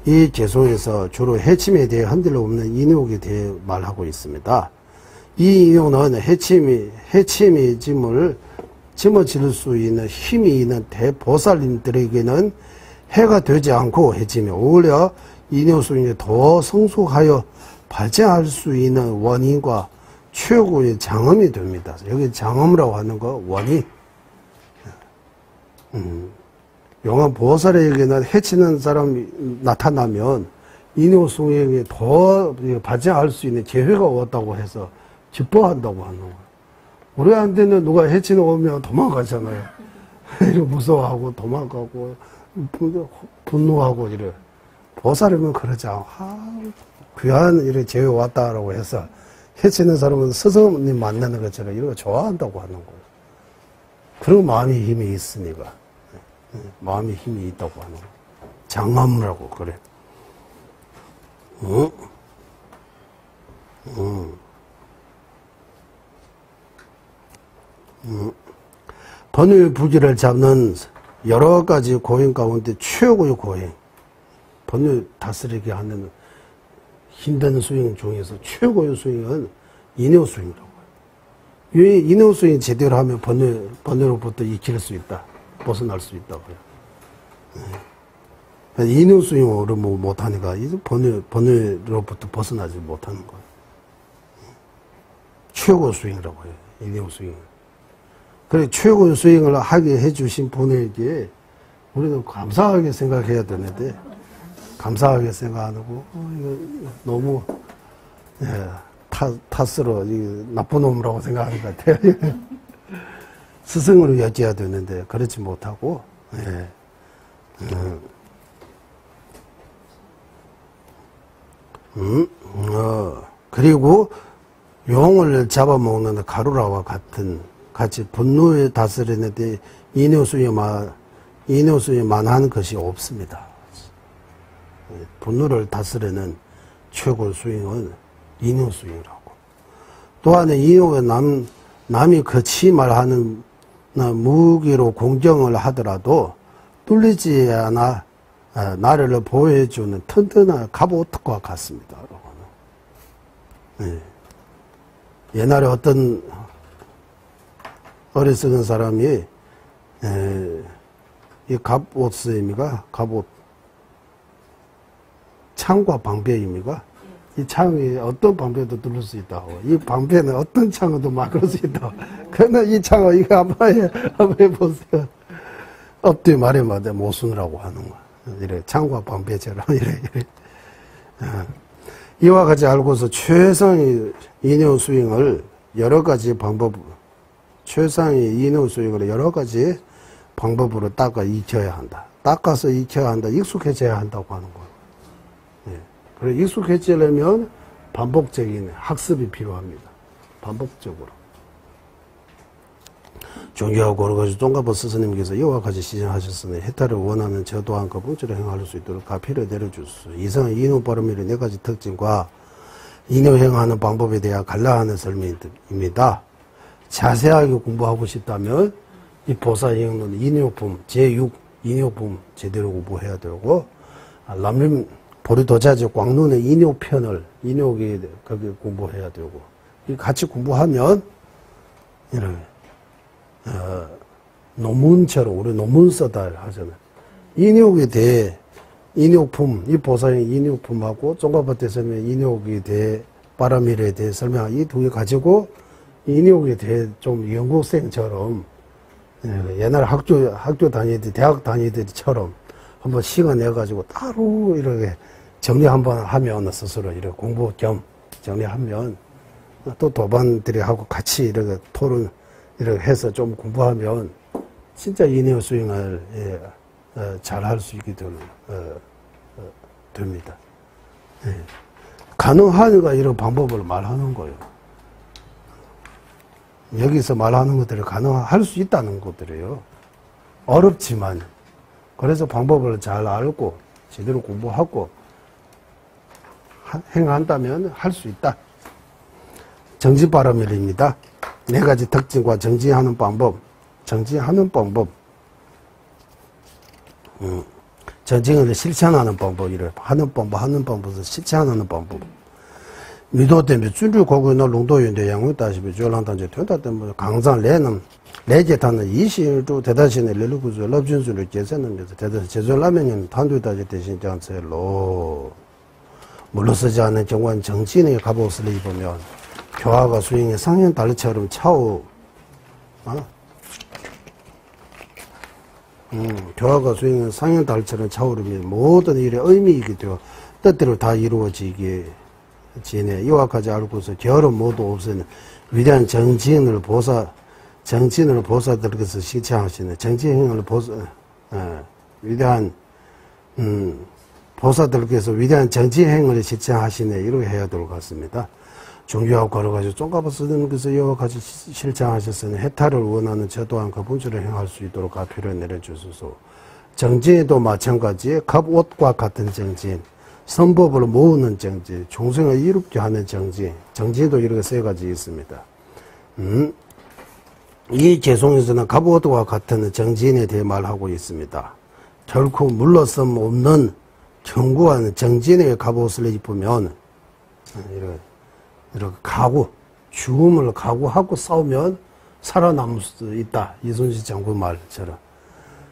이 개소에서 주로 해침에 대해 흔들림 없는 인용에 대해 말하고 있습니다. 이 인용은 해침이 짐을 짊어질 수 있는 힘이 있는 대보살님들에게는 해가 되지 않고 해침이 오히려 인용 수행에 더 성숙하여 발전할 수 있는 원인과 최고의 장엄이 됩니다. 여기 장엄이라고 하는 거 원인. 용한 보살에게는 해치는 사람이 나타나면 인효 수행에 더 발전할 수 있는 기회가 왔다고 해서 기뻐한다고 하는 거예요. 우리한테는 누가 해치는 오면 도망가잖아요. 무서워하고 도망가고 분노하고 이래. 보살이면 그러지 않고 귀한 이렇게 재회 왔다라고 해서 해치는 사람은 스승님 만나는 것처럼 이런 거 좋아한다고 하는 거예요. 그런 마음의 힘이 있으니까. 마음의 힘이 있다고 하는 거예요. 장엄이라고 그래. 번뇌의 부지를 잡는 여러 가지 고행 가운데 최고의 고행. 번뇌 다스리게 하는 힘든 수행 중에서 최고의 수행은 인효 수행이라고 해요. 이 인효 수행 제대로 하면 번뇌로부터 익힐 수 있다. 벗어날 수 있다고요. 인효 수행을 못하니까 번뇌로부터 벗어나지 못하는 거예요. 최고 수행이라고 해요. 인효 수행을. 그래 최고의 수행을 하게 해주신 분에게 우리는 감사하게 생각해야 되는데 감사하게 생각 안 하고 이거 너무 탓으로 나쁜 놈이라고 생각하는 것 같아요. 스승으로 여겨야 되는데 그렇지 못하고 그리고 용을 잡아먹는 가루라와 같이 분노에 다스리는데 인효수에만 하는 것이 없습니다. 분노를 다스리는 최고 수행은 인효수행이라고. 또한 인효가 남이 거치말하는 무기로 공정을 하더라도 뚫리지 않아 나를 보호해주는 튼튼한 갑옷과 같습니다. 옛날에 어떤 어리석은 사람이 이 갑옷입니까? 갑옷 창과 방패입니까? 이 창이 어떤 방패도 뚫을 수 있다고. 이 방패는 어떤 창도 막을 수 있다고. 그러나 이 창을 이거 한번 해보세요. 엎드려 말해마다 모순이라고 하는 거야. 이래 창과 방패처럼 이래. 이와 같이 알고서 최상의 인효 수행을 여러 가지 방법으로 닦아 익혀야 한다. 닦아서 익혀야 한다. 익숙해져야 한다고 하는 거예요. 그래 익숙해지려면 반복적인 학습이 필요합니다. 반복적으로. 존경하고 어려가지고 종가보 스승님께서 이와 같이 시정하셨으니 해탈을 원하는 저 또한 그 본질을 행할 수 있도록 가피를 내려주소서. 이상은 인용 발음일의 네 가지 특징과 인용 행하는 방법에 대한 간략한 설명입니다. 자세하게 공부하고 싶다면 이 보사행론 인용품 제6 인용품 제대로 공부해야 되고 람림 보리도자지 광론의 인용편을 인용에 거기 공부해야 되고 같이 공부하면 이렇게 논문처럼 우리 논문 써다 하잖아요. 인욕에 대해 인욕품 이 보사의 인욕품하고 종가밭에 설명 인욕에 대해 바람일에 대해 설명 이 두 개 가지고 인욕에 대해 좀 연구생처럼 옛날 학교 다니듯 대학 다니듯처럼 한번 시간 내 가지고 따로 이렇게 정리 한번 하면 스스로 이렇게 공부 겸 정리하면 또 도반들이 하고 같이 이렇게 토론 이렇게 해서 좀 공부하면 진짜 인용 수행을 잘 할 수 있게 됩니다. 예. 가능하니까 이런 방법을 말하는 거예요. 여기서 말하는 것들이 가능할 수 있다는 것들이에요. 어렵지만 그래서 방법을 잘 알고 제대로 공부하고 행한다면 할 수 있다. 정진바람일입니다. 네 가지 특징과 정진하는 방법. 정진하는 방법. 정진을 실천하는 방법이래. 하는 방법에서 실천하는 방법. 미도 때문에 준주 고구나 농도연대 양의 다시비 조랑단제 된다 때문에 강산 레는 레제탄은 20주 대다신의 렐루구조 럽준수를 제세는면서 대다시 제조라면은 단도다지 대신 장세로 물러서지 않는 정관 정진의 갑옷을 입으면 교화가 수행의 상현 달처럼 차오 교화가 수행의 상현 달처럼 차오르면 모든 일의 의미이기 되어 뜻대로 다 이루어지게 지내 이와 같이 알고서 결은 모두 없애는 위대한 정진을 보사들께서 실천하시는 정진행을 위대한 보사들께서 위대한 정진행을 실천하시네 이렇게 해야 될 것 같습니다. 종교하고 걸어가지고 쫑가버 쓰는 것을 이와 같이 실천하셨으니 해탈을 원하는 저 또한 그 본질을 행할 수 있도록 가피를 내려주소서. 정진에도 마찬가지에 갑옷과 같은 정진 선법을 모으는 정진, 종생을 이롭게 하는 정진, 정진도 이렇게 세 가지 있습니다. 이 개송에서는 갑옷과 같은 정진에 대해 말하고 있습니다. 결코 물러섬 없는 견고한 정진의 갑옷을 입으면 이렇게 각오, 죽음을 각오하고 싸우면 살아남을 수 있다. 이순신 장군 말처럼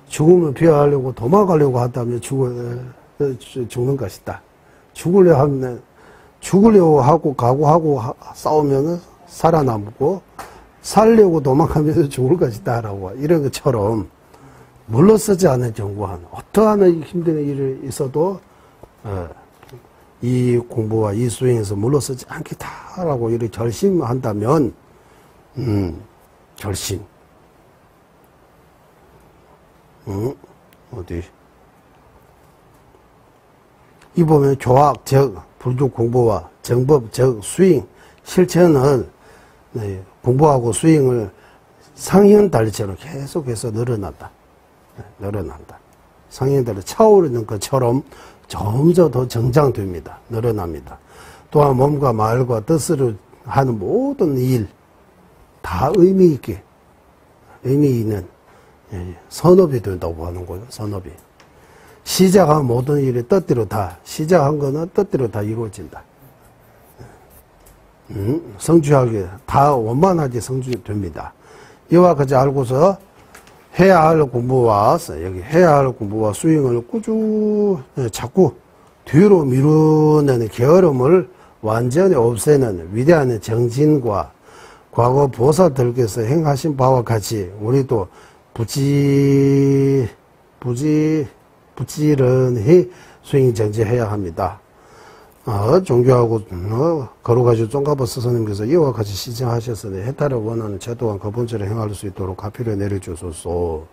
죽음을 피하려고 도망가려고 한다면 죽는 것이다. 죽으려고 하고 각오하고 싸우면 살아남고 살려고 도망가면서 죽을 것이다 라고 이런 것처럼 물러서지 않는 견고한 어떠한 힘든 일이 있어도 이 공부와 이 수행에서 물러서지 않겠다라고 이렇게 결심한다면 결심 어디 이 보면 교학 즉 불교 공부와 정법 즉 수행 실천을 공부하고 수행을 상현달처럼 계속해서 늘어난다. 상현달이 차오르는 것처럼 점점 더 정장됩니다. 늘어납니다. 또한 몸과 말과 뜻으로 하는 모든 일 다 의미 있게 의미 있는 선업이 된다고 하는 거예요. 선업이. 시작한 모든 일이 뜻대로 다 시작한 거는 뜻대로 다 이루어진다. 성취하게 다 원만하게 성취됩니다. 이와 같이 알고서 해야 할 공부와 수행을 꾸준히 자꾸 뒤로 미루는 게으름을 완전히 없애는 위대한 정진과 과거 보살들께서 행하신 바와 같이 우리도 부지런히 수행 정지해야 합니다. 종교하고 거룩하신 쫑가버 스승님께서 이와 같이 시정하셨으니 해탈을 원하는 저 또한 그 본질을 행할 수 있도록 가피를 내려주소서.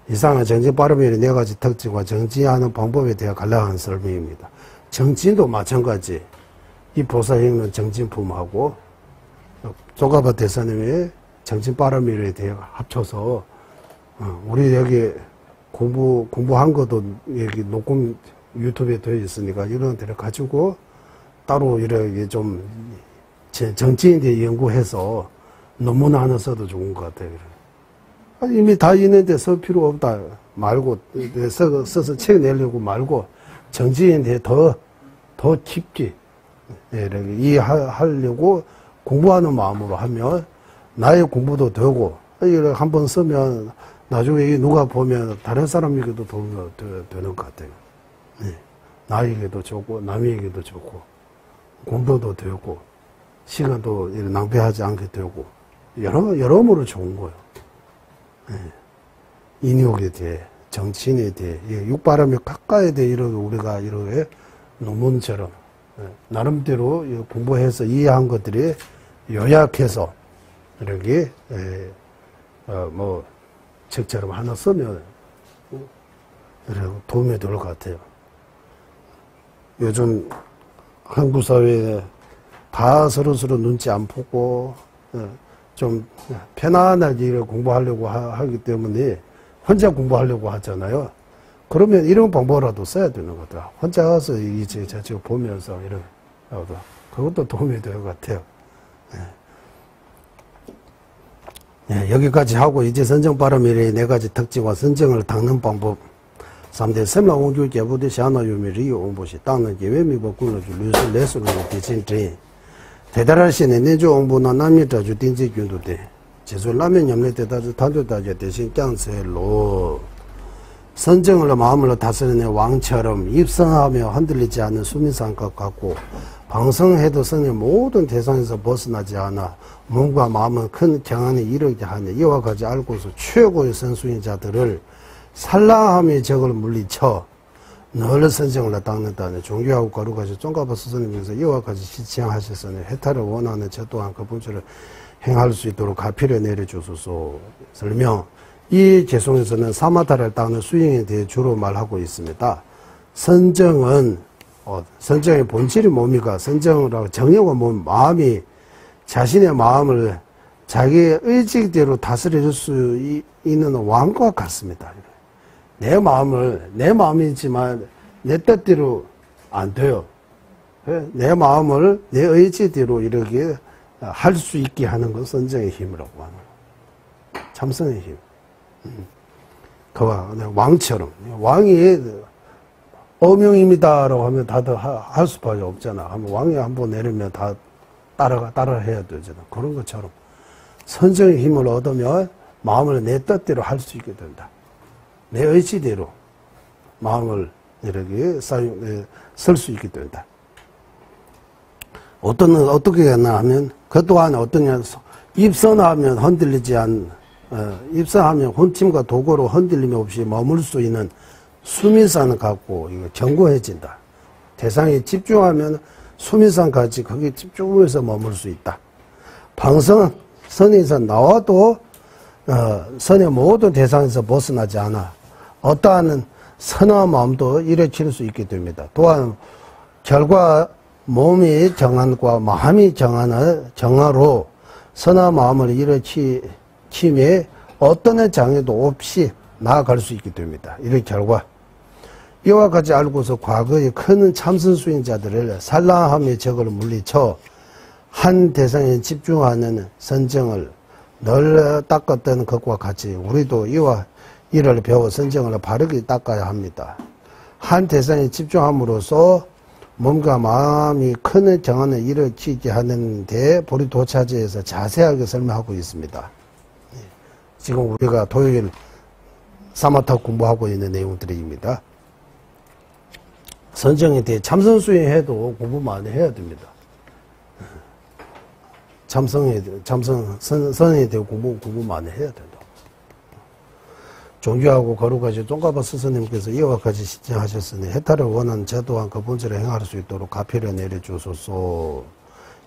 이상은 정진 발음의 네 가지 특징과 정진하는 방법에 대한 간략한 설명입니다. 정진도 마찬가지. 이 보살행은 정진품하고 쫑가버 대사님의 정신바람일에 대해 합쳐서, 우리 여기 공부한 것도 여기 녹음 유튜브에 되어 있으니까 이런 데를 가지고 따로 이렇게 좀 정치인에 대해 연구해서 논문 하나 써도 좋은 것 같아요. 이미 다 있는데 쓸 필요 없다 말고, 써서 책 내려고 말고, 정치인에 대해 더 깊게 이렇게 이해하려고 공부하는 마음으로 하면 나의 공부도 되고, 이걸 한번 쓰면 나중에 누가 보면 다른 사람에게도 도움이 되는 것 같아요. 나에게도 좋고, 남에게도 좋고, 공부도 되고, 시간도 낭비하지 않게 되고, 여러모로 좋은 거예요. 인욕에 대해, 정치인에 대해, 육바람의 가까이에 대해 우리가 이렇게 논문처럼, 나름대로 공부해서 이해한 것들이 요약해서, 이렇게, 책처럼 하나 쓰면, 도움이 될 것 같아요. 요즘 한국 사회에 다 서로서로 눈치 안 보고, 좀 편안하게 일을 공부하려고 하기 때문에 혼자 공부하려고 하잖아요. 그러면 이런 방법이라도 써야 되는 거더라. 혼자 가서 저쪽 보면서 이런, 그것도 도움이 될 것 같아요. 여기까지 하고 이제 선정바람일의 4가지 특징과 선정을 닦는 방법. 3대 선망원교 개부대 샤나요미리 옹보시 땅은 예외미고 군로주 류수 레수로 대진지 대달하시네 내주 옹보나 남미자주 딘지균도대 제수 라면 염내 대다주 단도다제 대신 깡세로 선정을 마음으로 다스리는 왕처럼 입성하며 흔들리지 않는 수민상과 같고 방성해도 성의 모든 대상에서 벗어나지 않아 몸과 마음은 큰 경안에 이르게 하네. 이와 같이 알고서 최고의 선수인 자들을 산란함의 적을 물리쳐 늘 선정을 닦는다는 종교하고 거룩하시 쫑가바 스승님께서 이와 같이 시청하셨으니 해탈을 원하는 저 또한 그 분처를 행할 수 있도록 가피를 내려주소서. 설명. 이 개송에서는 사마타를 닦는 수행에 대해 주로 말하고 있습니다. 선정은 선정의 본질이 뭡니까? 선정을 하고 정욕과 마음이 자신의 마음을 자기의 의지대로 다스릴 수 있는 왕과 같습니다. 내 마음이지만 내 뜻대로 안 돼요. 내 마음을 내 의지대로 이렇게 할 수 있게 하는 건 선정의 힘이라고 하는 거예요. 참선의 힘. 그와 왕처럼. 왕이 어명입니다라고 하면 다들 할 수밖에 없잖아. 왕이 한번 내리면 다 따라 해야 되잖아. 그런 것처럼 선정의 힘을 얻으면 마음을 내 뜻대로 할 수 있게 된다. 내 의지대로 마음을 이렇게 쓸 수 있게 된다. 어떻게 하나 하면, 그 또한 어떠냐, 입선하면 흔들리지 입선하면 혼침과 도구로 흔들림 없이 머물 수 있는 수민산을 갖고 견고해진다. 대상에 집중하면 수민산까지 거기에 집중해서 머물 수 있다. 방성은 선에서 나와도 선의 모든 대상에서 벗어나지 않아 어떠한 선한 마음도 일으킬 수 있게 됩니다. 또한 결과 몸이 정한과 마음이 정하로 선한 마음을 일으킴에 어떤 장애도 없이 나아갈 수 있게 됩니다. 이런 결과 이와 같이 알고서 과거의 큰 참선 수행자들을 산란함의 적을 물리쳐 한 대상에 집중하는 선정을 늘 닦았던 것과 같이 우리도 이를 배워 선정을 바르게 닦아야 합니다. 한 대상에 집중함으로써 몸과 마음이 큰 정한을 일으키게 하는데 보리도차지에서 자세하게 설명하고 있습니다. 지금 우리가 토요일 사마타 공부하고 있는 내용들입니다. 선정에 대해 참선 수행해도 공부 많이 해야 됩니다. 선에 대해 공부 많이 해야 된다. 종교하고 거룩하시 쫑가바 스승님께서 이와 같이 시청하셨으니 해탈을 원하는 저 또한 그 본질을 행할 수 있도록 가피를 내려주소서.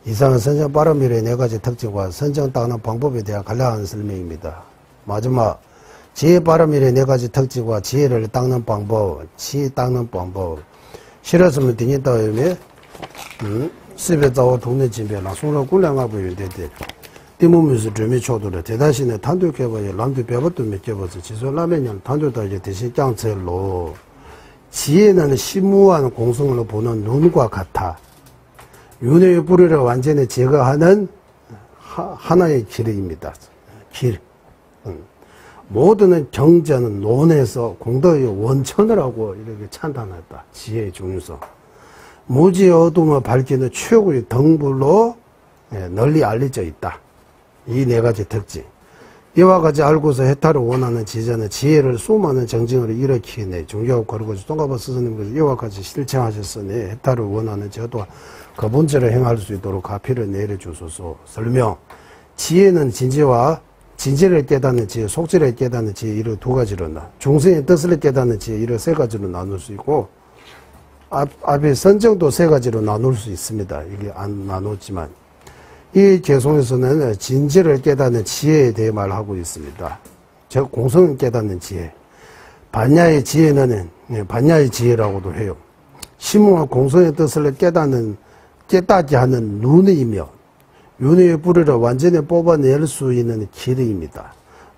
이상은 선정 바람일의 4가지 특징과 선정 닦는 방법에 대한 간략한 설명입니다. 마지막 지혜 바람일의 4가지 특징과 지혜를 닦는 방법, 싫었으면 뒤니까 의미, 10에 자오 동네 집에나 송로 굴량하고 있는데 띠무면서 좀이 초도래 대다시네 단도 개발에 람도 배웠도 몇 개버서 지소 라면냥 단도다 이제 대신 장철로 지혜는 심무한 공성으로 보는 눈과 같아. 윤회의 뿌리를 완전히 제거하는 하나의 길입니다. 길. 모든 경전은 논에서 공덕의 원천이라고 이렇게 찬탄했다. 지혜의 중요성. 무지의 어둠을 밝히는 최고의 덩불로 널리 알려져 있다. 이 네 가지 특징. 이와 같이 알고서 해탈을 원하는 지자는 지혜를 수많은 정증을 일으키네. 중요하고 거르고서 동가바 스승님께서 이와 같이 실천하셨으니 해탈을 원하는 저도 그 본체를 행할 수 있도록 가피를 내려주소서. 설명. 지혜는 진지를 깨닫는 지혜, 속지를 깨닫는 지혜 이를 두 가지로 중생의 뜻을 깨닫는 지혜 이를 세 가지로 나눌 수 있고 앞에 선정도 세 가지로 나눌 수 있습니다. 이게 안 나눴지만 이 개송에서는 진지를 깨닫는 지혜에 대해 말하고 있습니다. 즉 공성을 깨닫는 지혜. 반야의 지혜는 반야의 지혜라고도 해요. 심무와 공성의 뜻을 깨닫게 하는 눈이며 윤회의 뿌리를 완전히 뽑아낼 수 있는 길입니다.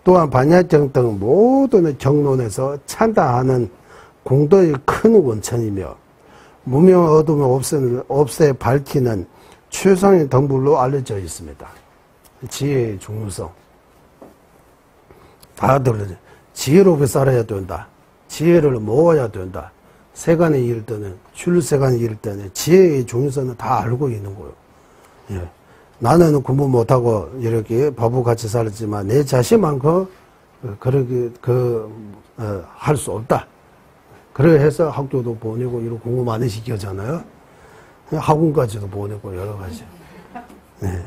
또한 반야경 등 모든 경론에서 찬다하는 공덕의 큰 원천이며 무명 어둠을 없애 밝히는 최상의 덩불로 알려져 있습니다. 지혜의 중요성. 다들 지혜롭게 살아야 된다. 지혜를 모아야 된다. 세간의 일 때는 출세간의 일 때는 지혜의 중요성은 다 알고 있는 거예요. 예. 나는 공부 못하고 이렇게 바보같이 살았지만 내 자신만큼 그렇게 할 수 없다. 그래 해서 학교도 보내고 이런 공부 많이 시키잖아요. 학원까지도 보내고 여러 가지. 네.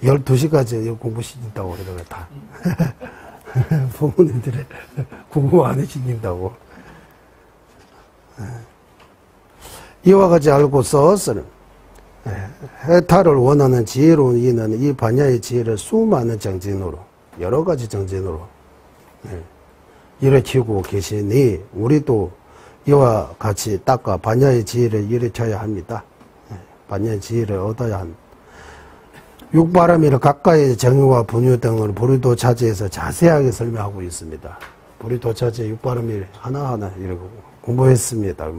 12시까지 공부 시킨다고 그러고 다. 부모님들이 공부 많이 시킨다고. 이와 같이 알고서 해탈을 원하는 지혜로운 이는 이 반야의 지혜를 수많은 정진으로 여러 가지 정진으로 일으키고 계시니 우리도 이와 같이 닦아 반야의 지혜를 일으켜야 합니다. 반야의 지혜를 얻어야 한다. 육바람이를 각각의 정의와 분유 등을 불의도차지에서 자세하게 설명하고 있습니다. 불의도차지 육바람일 하나하나 이렇게 공부했습니다.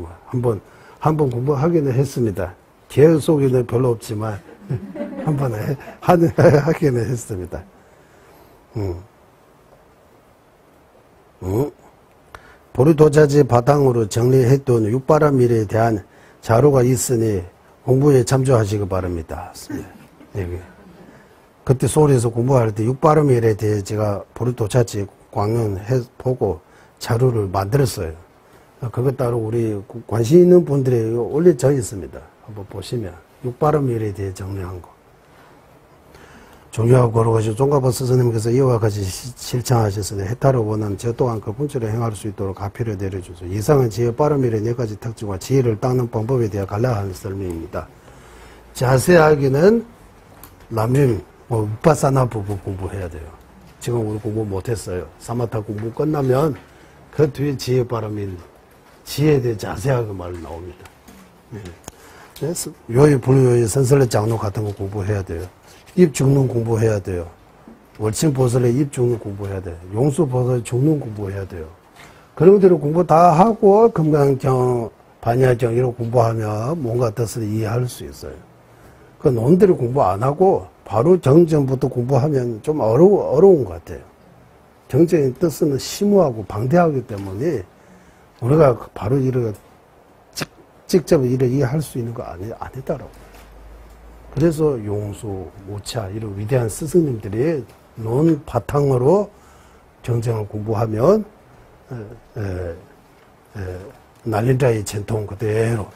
한번 공부하기는 했습니다. 계속에는 별로 없지만 한 번에 하기는 했습니다. 보리도자지 바탕으로 정리했던 육바람일에 대한 자료가 있으니 공부에 참조하시기 바랍니다. 네. 그때 서울에서 공부할 때 육바람일에 대해 제가 보리도자지 광연해보고 자료를 만들었어요. 그것 따로 우리 관심 있는 분들이 올려져 있습니다. 한번 보시면 육바람일에 대해 정리한 거. 종교하고 걸어가시고 종가보 스승님께서 이와 같이 실천하셨으니 해탈을 원하는 저 또한 그 본체를 행할 수 있도록 가피를 내려주소. 이상은 지혜 바람일의 네 가지 특징과 지혜를 닦는 방법에 대해 간략한 설명입니다. 자세하게는 남림 우파사나 부분 공부해야 돼요. 지금 우리 공부 못했어요. 사마타 공부 끝나면 그 뒤에 지혜 바람일 지혜에 대해 자세하게 말 나옵니다. 그래서 요의 불요의 선설의 장로 같은 거 공부해야 돼요. 입 죽는 공부해야 돼요. 월침보살의 입 죽는 공부해야 돼요. 용수보살의 죽는 공부해야 돼요. 그런 것들을 공부 다 하고 금강경, 반야경 이런 공부하면 뭔가 뜻을 이해할 수 있어요. 그 논들을 공부 안 하고 바로 정전부터 공부하면 좀 어려운 것 같아요. 정전의 뜻은 심오하고 방대하기 때문에 우리가 바로 이렇게 직접 이렇게 이해할 수 있는 거 아니더라고요. 그래서 용수, 모차 이런 위대한 스승님들이 논 바탕으로 정정을 공부하면 날린자의 전통 그대로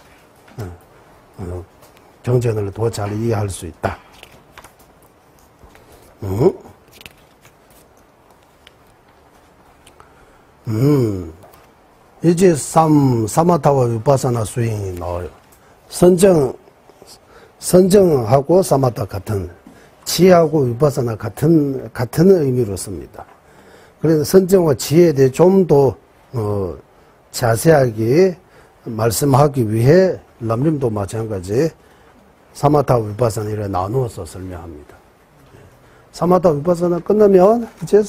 정전을 더 잘 이해할 수 있다. 이제 사마타와 위파사나 수행이 나와요. 선정하고 사마타 같은, 지혜하고 위파사나 같은 의미로 씁니다. 그래서 선정과 지혜에 대해 좀 더 자세하게 말씀하기 위해 람림도 마찬가지 사마타 위파사나 이렇게 나누어서 설명합니다. 사마타 위파사나 끝나면 이제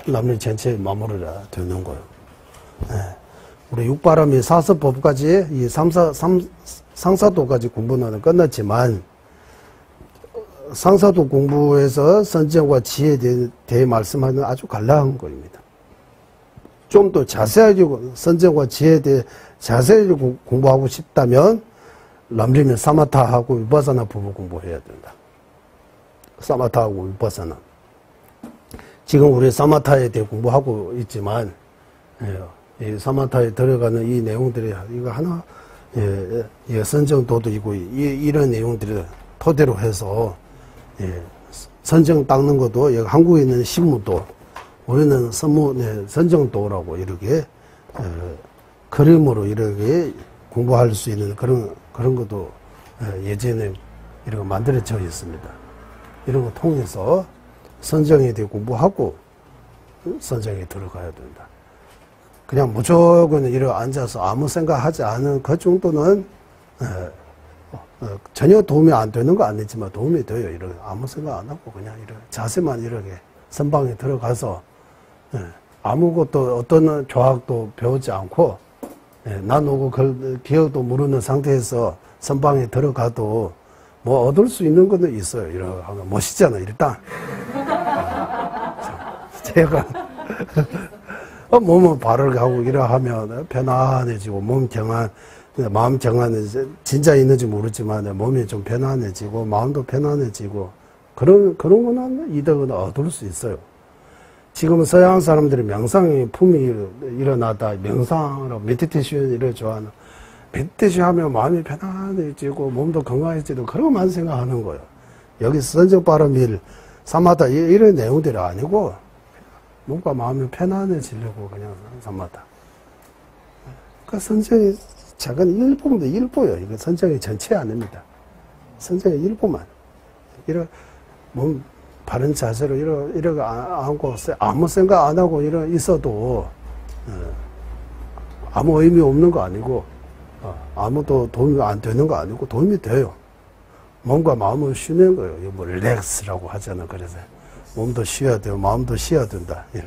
남리 전체 마무리가 되는 거예요. 우리 육바람이 사서법까지 이 상사도까지 공부는 끝났지만 상사도 공부에서 선정과 지혜에 대해 말씀하는 아주 간략한 거입니다. 좀 더 자세하게 선정과 지혜에 대해 자세하게 공부하고 싶다면 남리면 사마타하고 위파사나 부부 공부해야 된다. 사마타하고 위파사나. 지금 우리 사마타에 대해 공부하고 있지만 이 사마타에 들어가는 이 내용들이 이거 하나 선정도도 있고 이런 내용들을 토대로 해서 선정 닦는 것도 여기 한국에 있는 신무도 우리는 선정도라고 이렇게 그림으로 이렇게 공부할 수 있는 그런 것도 예전에 이렇게 만들어져 있습니다. 이런 거 통해서 선정에 대해 공부하고 선정에 들어가야 된다. 그냥 무조건 이렇게 앉아서 아무 생각하지 않은 그 정도는 전혀 도움이 안 되는 거 아니지만 도움이 돼요. 이렇게 아무 생각 안 하고 그냥 이렇게 자세만 이렇게 선방에 들어가서 아무것도 어떤 조학도 배우지 않고 나누고 그 기억도 모르는 상태에서 선방에 들어가도 뭐 얻을 수 있는 것도 있어요. 이렇게 하면 멋있잖아요. 일단 제가 몸을 바르게 하고 이래 하면 편안해지고 마음 경안해지고 진짜 있는지 모르지만 몸이 좀 편안해지고 마음도 편안해지고 그런 거는 이득은 얻을 수 있어요. 지금 서양 사람들이 명상의 품이 일어나다 명상으로 메디테이션 이래 좋아하는 메디테이션 하면 마음이 편안해지고 몸도 건강해지고 그런 것만 생각하는 거예요. 여기 선정바람일 사마타 이런 내용들이 아니고 몸과 마음이 편안해지려고 그냥 사마타. 그 선정이 작은 일부입니다. 일부예요. 이거 선정이 전체 아닙니다. 선정의 일부만. 이런 몸 바른 자세로 이러고 앉고 아무 생각 안 하고 있어도 아무 의미 없는 거 아니고 아무도 도움이 안 되는 거 아니고 도움이 돼요. 몸과 마음을 쉬는 거예요. 이거 뭐 릴렉스라고 하잖아. 그래서 몸도 쉬어야 돼요. 마음도 쉬어야 된다. 이래.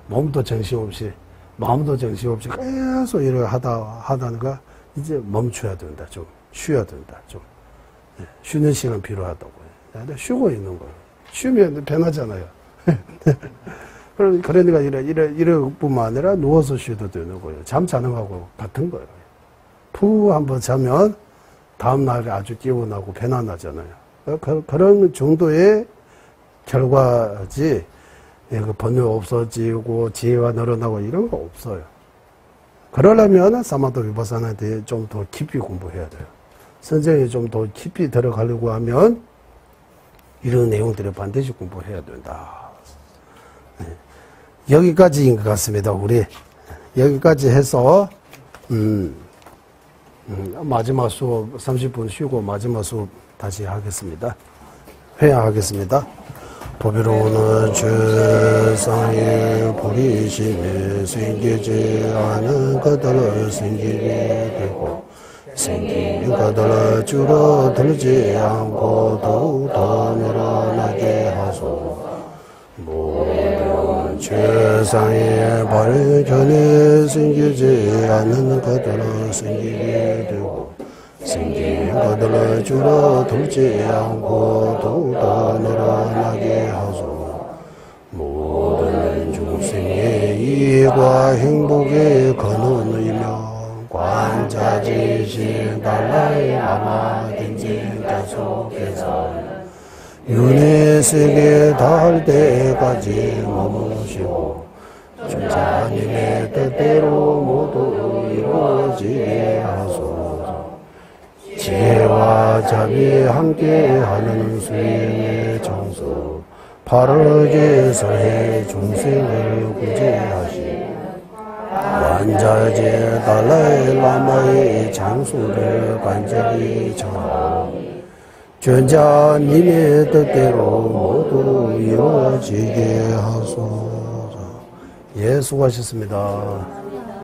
몸도 정신없이 마음도 정신없이 계속 이렇게 하다가 이제 멈춰야 된다. 좀 쉬어야 된다. 좀 쉬는 시간 필요하다고. 쉬고 있는 거예요. 쉬면 편하잖아요. 그러니까 이럴 뿐만 아니라 누워서 쉬어도 되는 거예요. 잠 자는 거하고 같은 거예요. 푹 한번 자면 다음날에 아주 개운하고 편안하잖아요. 그런 정도의 결과지, 번뇌 없어지고 지혜가 늘어나고 이런 거 없어요. 그러려면 사마도 위파사나에 대해 좀 더 깊이 공부해야 돼요. 선정에 좀 더 깊이 들어가려고 하면 이런 내용들을 반드시 공부해야 된다. 여기까지인 것 같습니다. 우리 여기까지 해서 마지막 수업 30분 쉬고 마지막 수업 다시 하겠습니다. 회화하겠습니다. 보배로는 세상에 버리심에 생기지 않은 것들을 생기게 되고 생긴 것들을 줄어들지 않고 더욱더 늘어나게 하소서. 모든 세상에 바른 전에 생기지 않는 것들을 생기게 되고 생긴 것들을 줄어들지 않고 더욱더 늘어나게 하소서. 모든 중생의 이해와 행복의 근원이며 관자지신 달라의 아마든지 계속해서 윤회 세계 닿을 때까지 머무시고 천자님의 뜻대로 모두 이루어지게 하소서. 지혜와 자비 함께하는 수행의 정수 바르게 서해 중생을 구제하시 완자제 달라이 라마의 장수를 간절히 청하오. 전자님의 뜻대로 모두 이루어지게 하소서. 예, 수고하셨습니다.